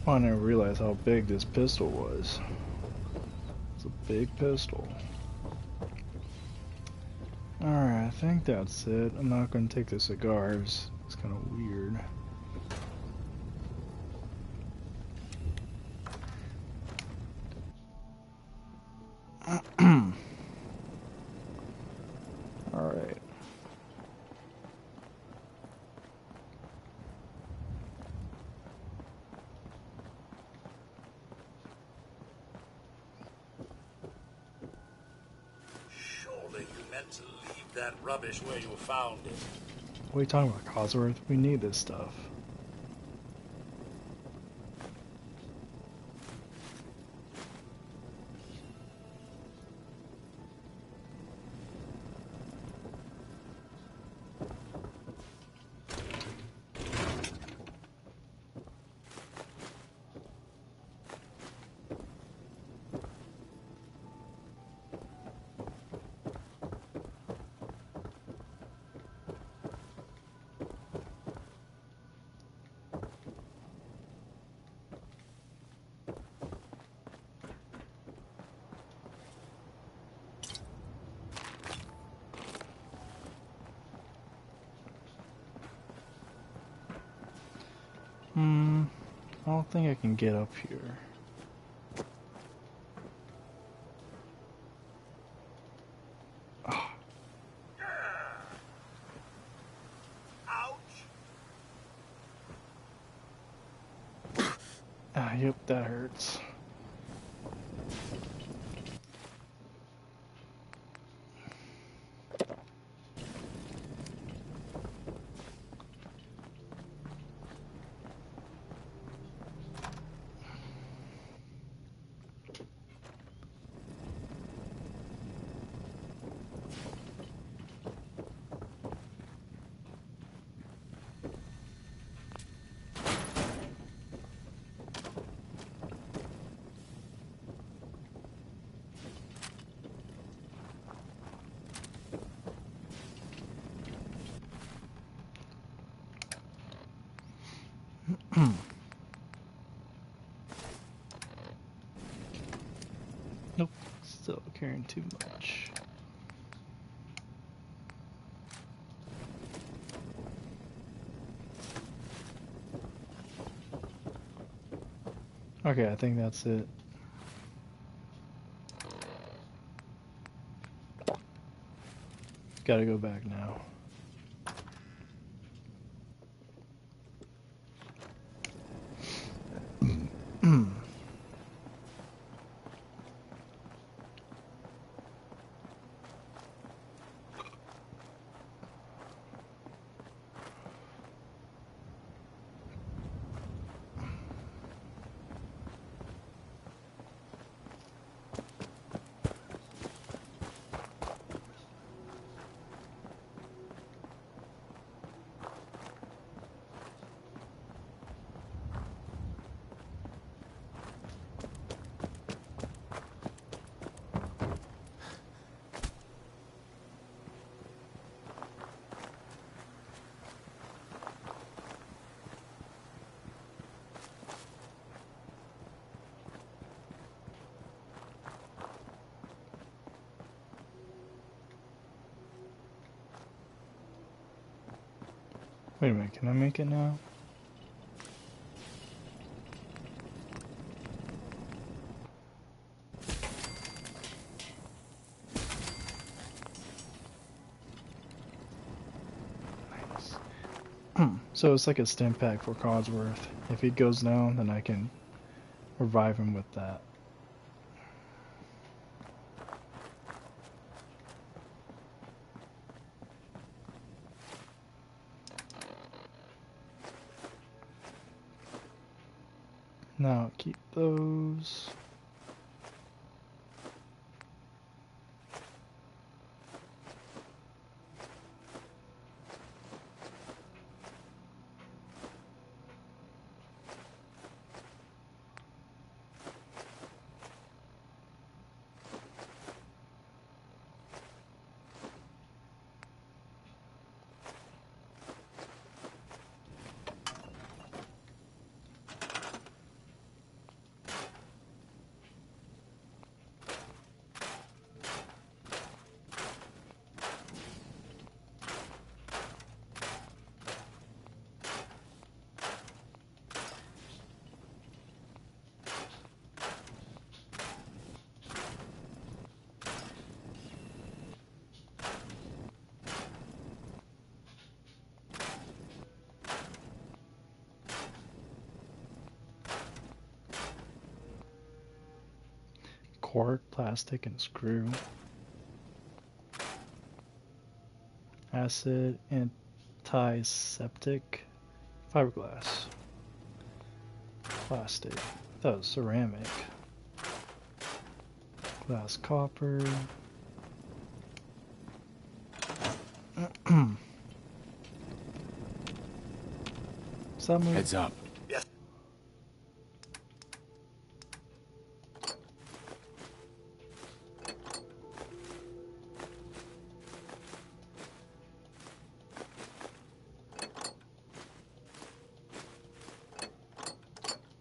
I didn't realize how big this pistol was. It's a big pistol. Alright, I think that's it. I'm not going to take the cigars. It's kind of weird. Alright. Surely you meant to leave that rubbish where you found it. What are you talking about, Cosworth? We need this stuff. I don't think I can get up here. Yep, that hurts. Nope, still carrying too much. Okay, I think that's it. Gotta go back now. Wait a minute, can I make it now? Nice. So it's like a stim pack for Codsworth. If he goes down, then I can revive him with that. Now keep those. Cord, plastic, and screw. acid, antiseptic, fiberglass, plastic. That was ceramic. Glass, copper. Heads up. Yes.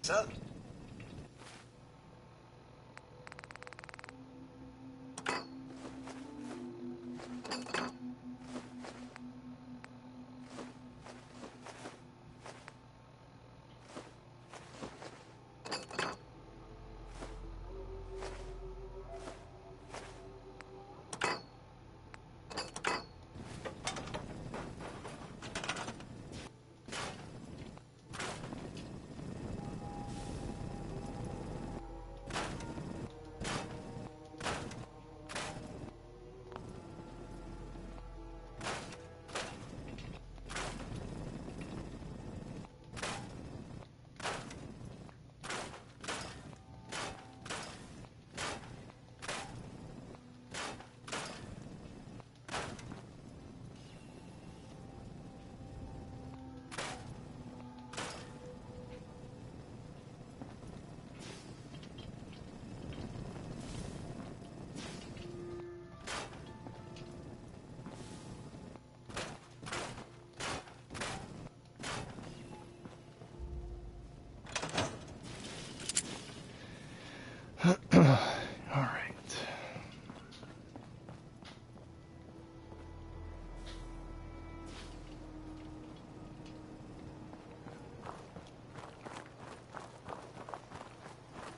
Sir? Alright.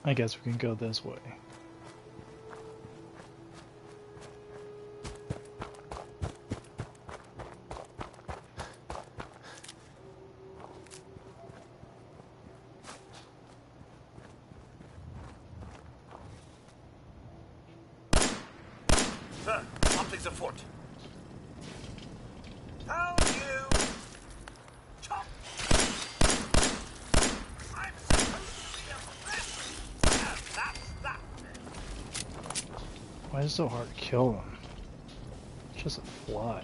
I guess we can go this way. Sir, something's afoot. How you? Chop! I'm supposed to be a friend. Yes, that's that. Why is it so hard to kill them? It's just a fly.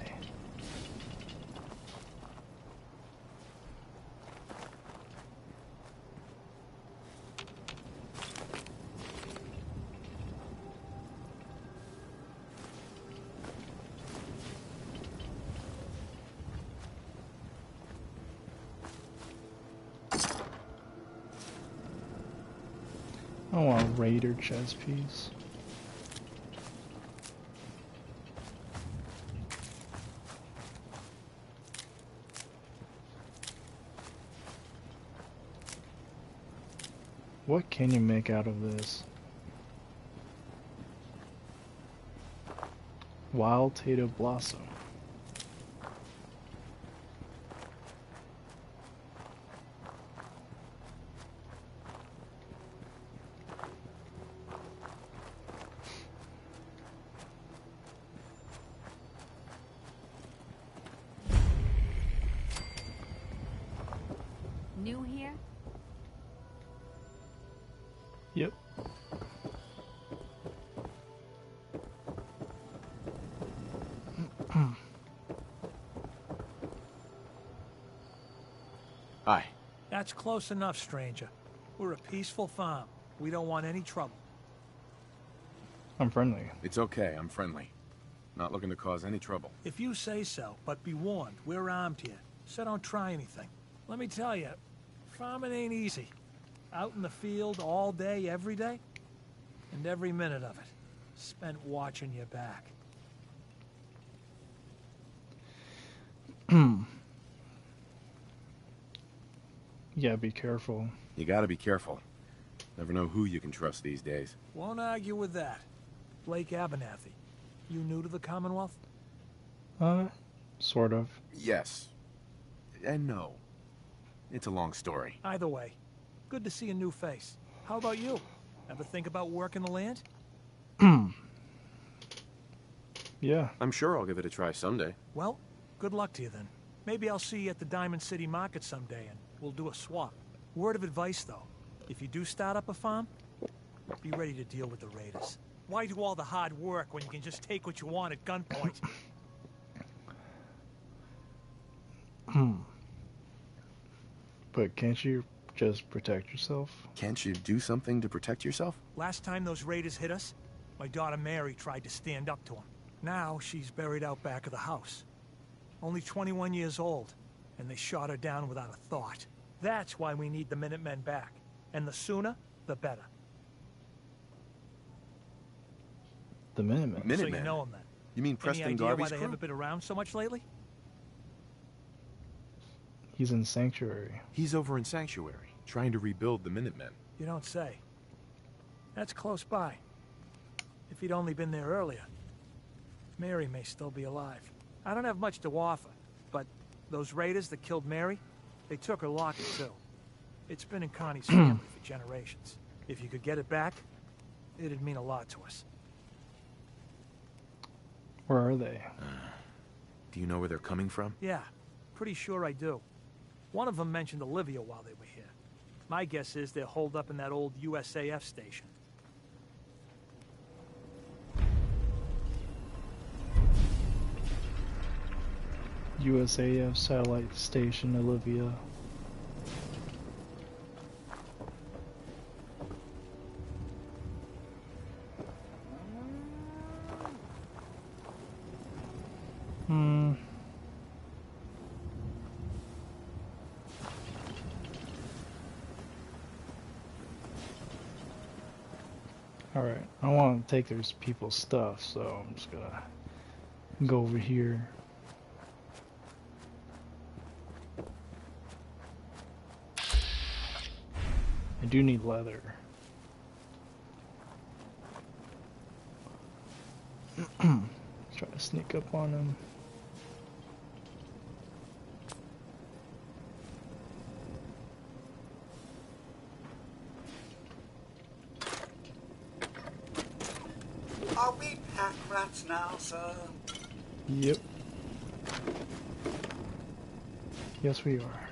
I want a raider chest piece. What can you make out of this? Wild Tato Blossom. New here? Yep. Hi. That's close enough, stranger. We're a peaceful farm. We don't want any trouble. I'm friendly. It's okay, I'm friendly. Not looking to cause any trouble. If you say so, but be warned, we're armed here, so don't try anything. Let me tell you, farming ain't easy. Out in the field all day, every day, and every minute of it spent watching your back. Yeah, be careful. You gotta be careful. Never know who you can trust these days. Won't argue with that. Blake Abernathy, you new to the Commonwealth? Sort of. Yes. And no. It's a long story. Either way, good to see a new face. How about you? Ever think about working the land? Yeah. I'm sure I'll give it a try someday. Well, Good luck to you then. Maybe I'll see you at the Diamond City Market someday and we'll do a swap. Word of advice though, if you do start up a farm, be ready to deal with the raiders. Why do all the hard work when you can just take what you want at gunpoint? But can't you just protect yourself? Can't you do something to protect yourself? Last time those raiders hit us, my daughter Mary tried to stand up to them. Now she's buried out back of the house. Only 21 years old, and they shot her down without a thought. That's why we need the Minutemen back. And the sooner, the better. The Minutemen? Minutemen? So you know them then. You mean Preston Any idea Garvey's why they crew? haven't been around so much lately? He's in Sanctuary. He's over in Sanctuary, trying to rebuild the Minutemen. You don't say. That's close by. If he'd only been there earlier, Mary may still be alive. I don't have much to offer, but those raiders that killed Mary, they took her locket too. It's been in Connie's family for generations. If you could get it back, it'd mean a lot to us. Where are they? Do you know where they're coming from? Yeah, pretty sure I do. One of them mentioned Olivia while they were here. My guess is they're holed up in that old USAF station. USAF Satellite Station, Olivia. Alright, I want to take those people's stuff, so I'm just gonna go over here. I do need leather. Try to sneak up on him. Are we pack rats now, sir? Yep. Yes, we are.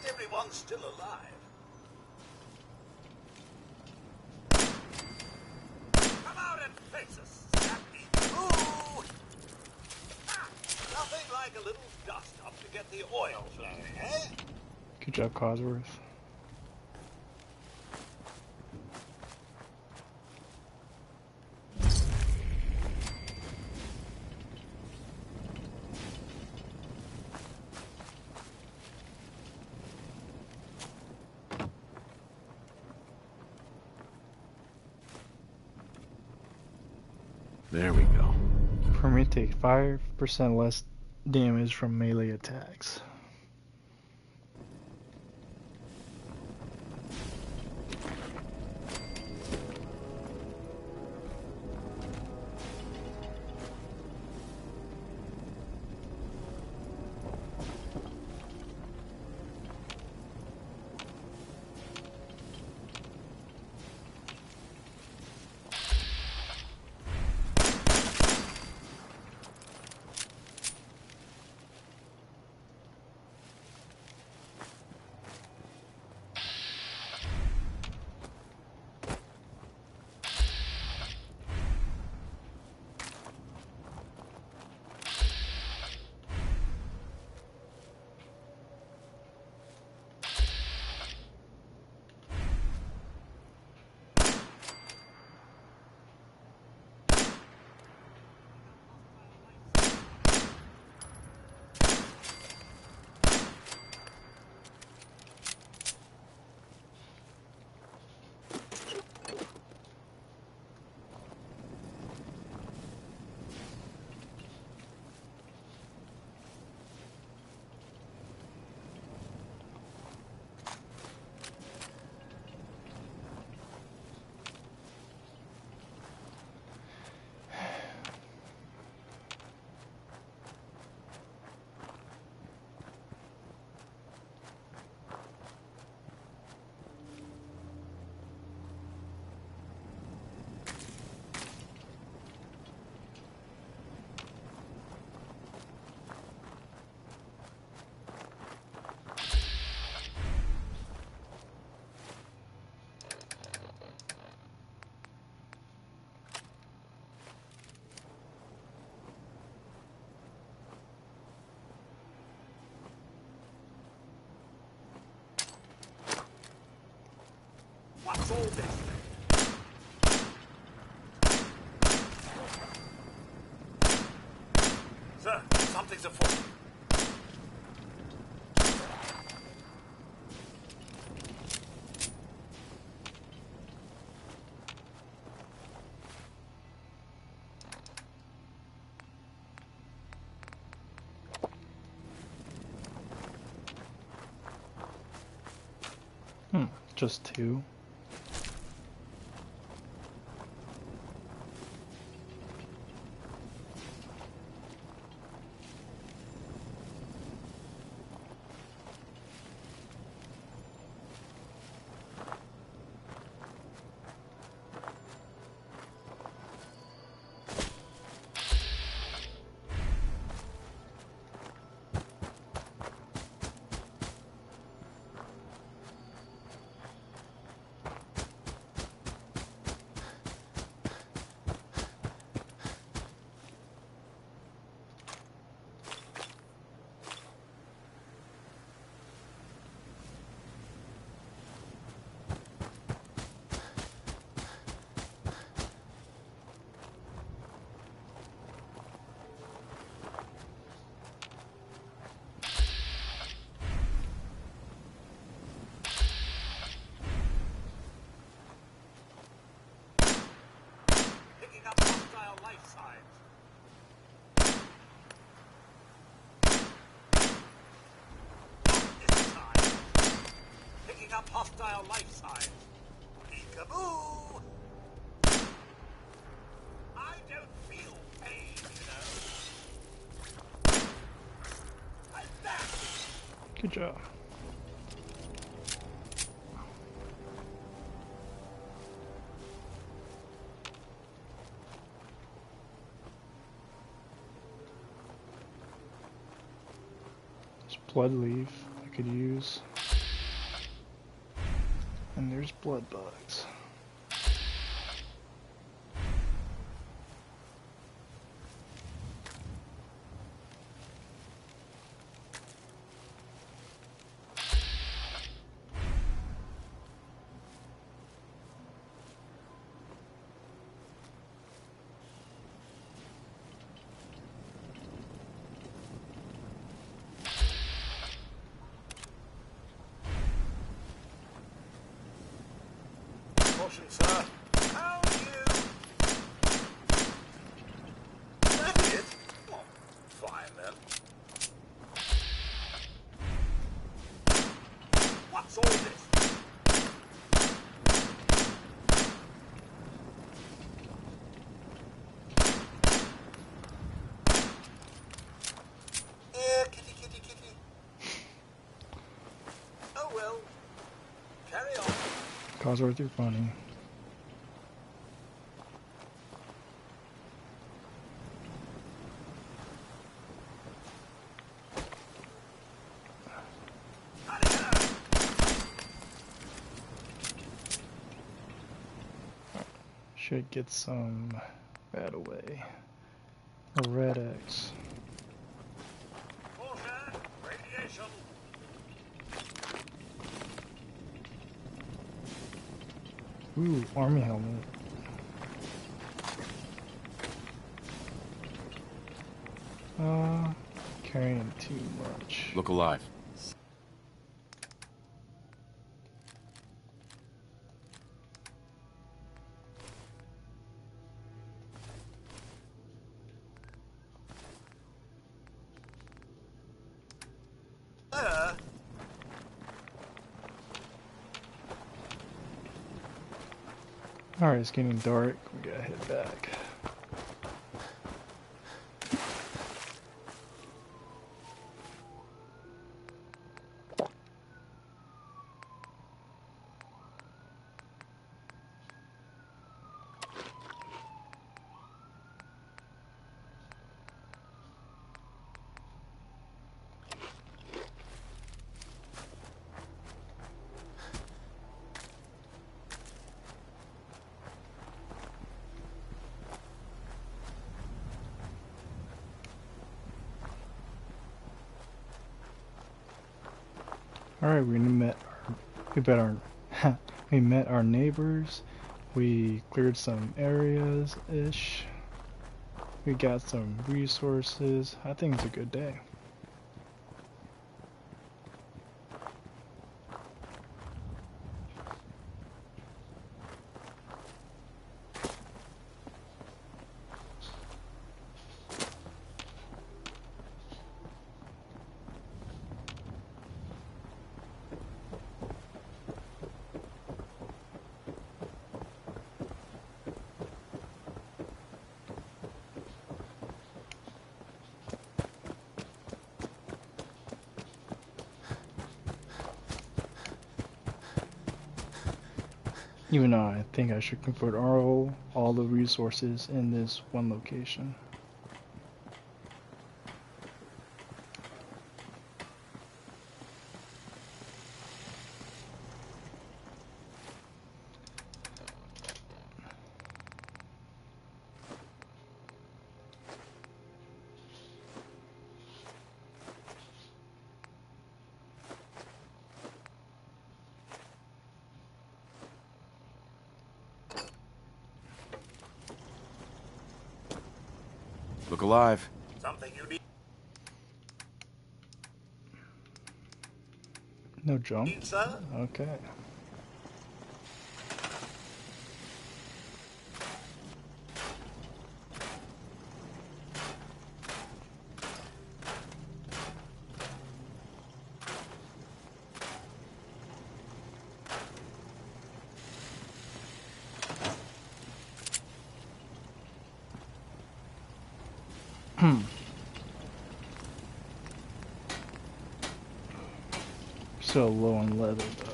Everyone's still alive. Come out and face us, Snappy. Ooh! Ah, nothing like a little dust up to get the oil flowing, eh? Good job, Cosworth. There we go. Permit take 5% less damage from melee attacks. What's all this? Sir, something's afoot. Just two. Picking up hostile life signs. Not this time. Picking up hostile life signs. Peekaboo! I don't feel pain, you know. I'm back! Good job. Blood leaf I could use. And there's blood bugs. Caution, sir. How are you? That it? Well, fine then. What's all this? Kitty, kitty, kitty. Oh well. Carry on. Cosworth, you're funny. Should get some bad away. A red X. Caution! Radiation! Ooh, army helmet. Carrying too much. Look alive. Alright, it's getting dark. We gotta head back. Alright, we met our We met our neighbors. We cleared some areas-ish. We got some resources. I think it's a good day. Even though I think I should convert all the resources in this one location. Look alive. Something you need, No jump? sir? Okay. So low on leather though.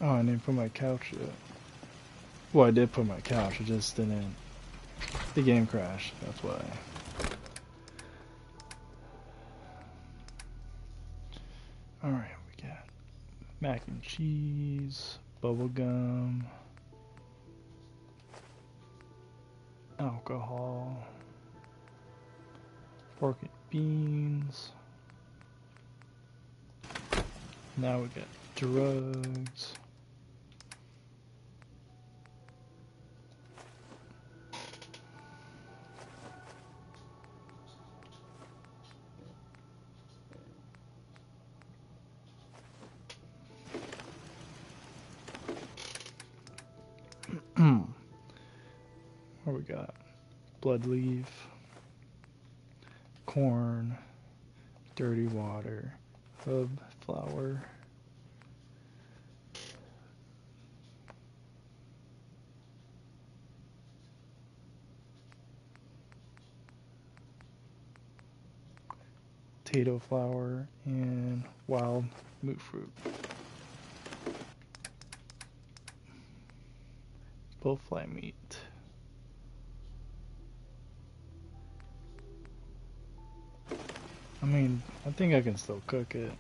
Oh, I didn't put my couch yet. Well, I did put my couch, it just didn't. The game crashed, that's why. Alright, we got mac and cheese, bubble gum, alcohol, pork and beans. Now we got drugs. What we got? Blood leaf, corn, dirty water, hub flour, potato flour, and wild moot fruit. Bullfly meat. I mean, I think I can still cook it.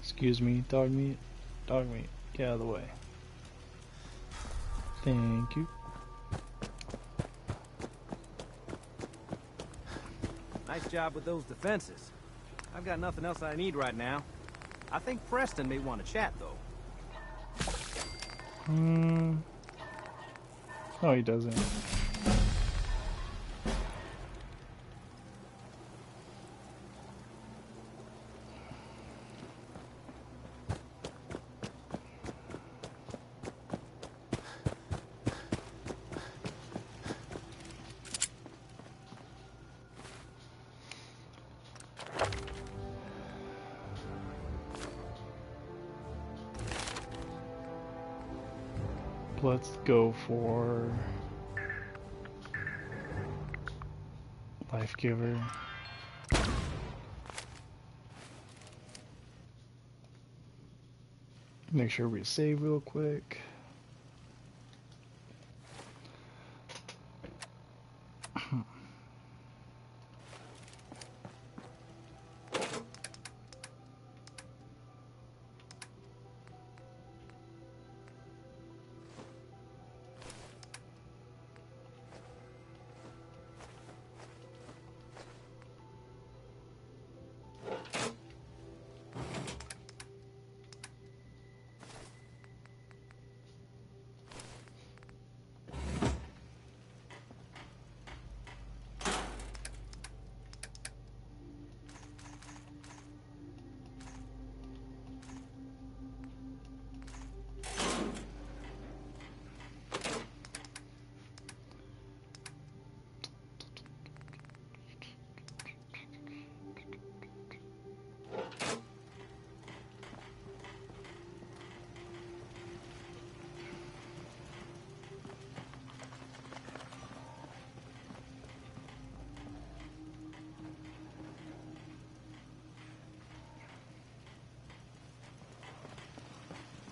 Excuse me, dog meat. Dog meat, get out of the way. Thank you. Nice job with those defenses. I've got nothing else I need right now. I think Preston may want to chat, though. No, he doesn't. Let's go for Life Giver. Make sure we save real quick.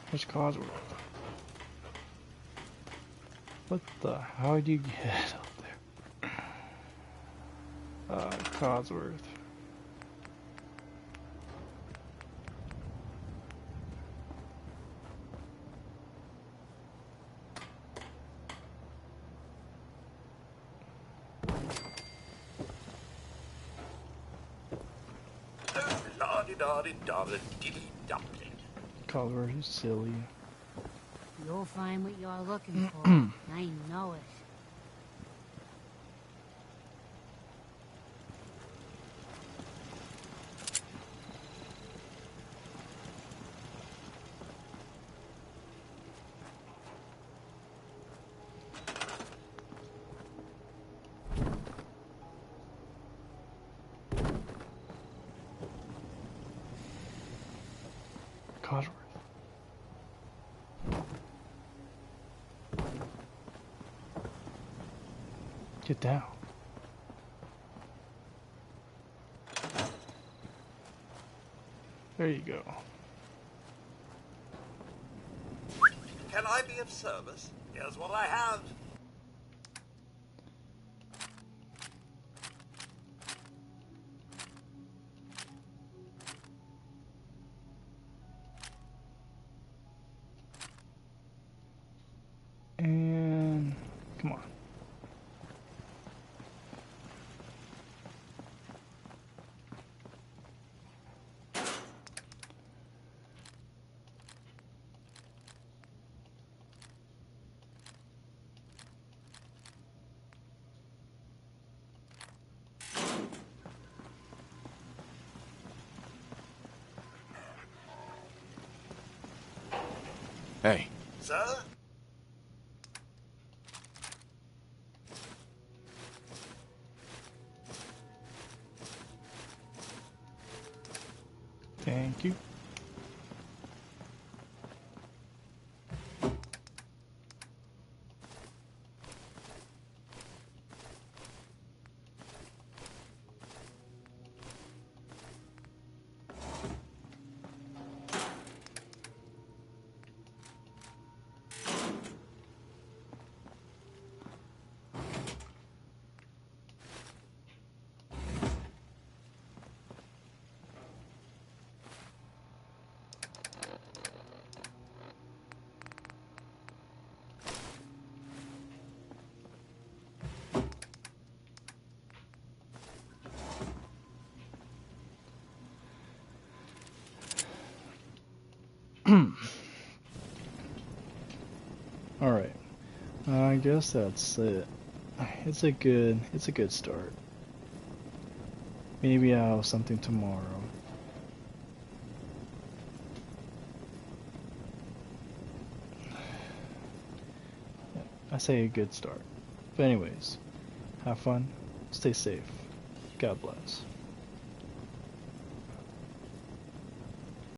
Where's Codsworth? What the? How did you get up there? Codsworth. Codsworth is silly. You'll find what you're looking for. I know it. Codsworth. Get down. There you go. Can I be of service? Here's what I have. And come on. Hey. Sir? Thank you. Alright. I guess that's it. It's a good start. Maybe I'll have something tomorrow. I say a good start. But anyways, have fun, stay safe, God bless.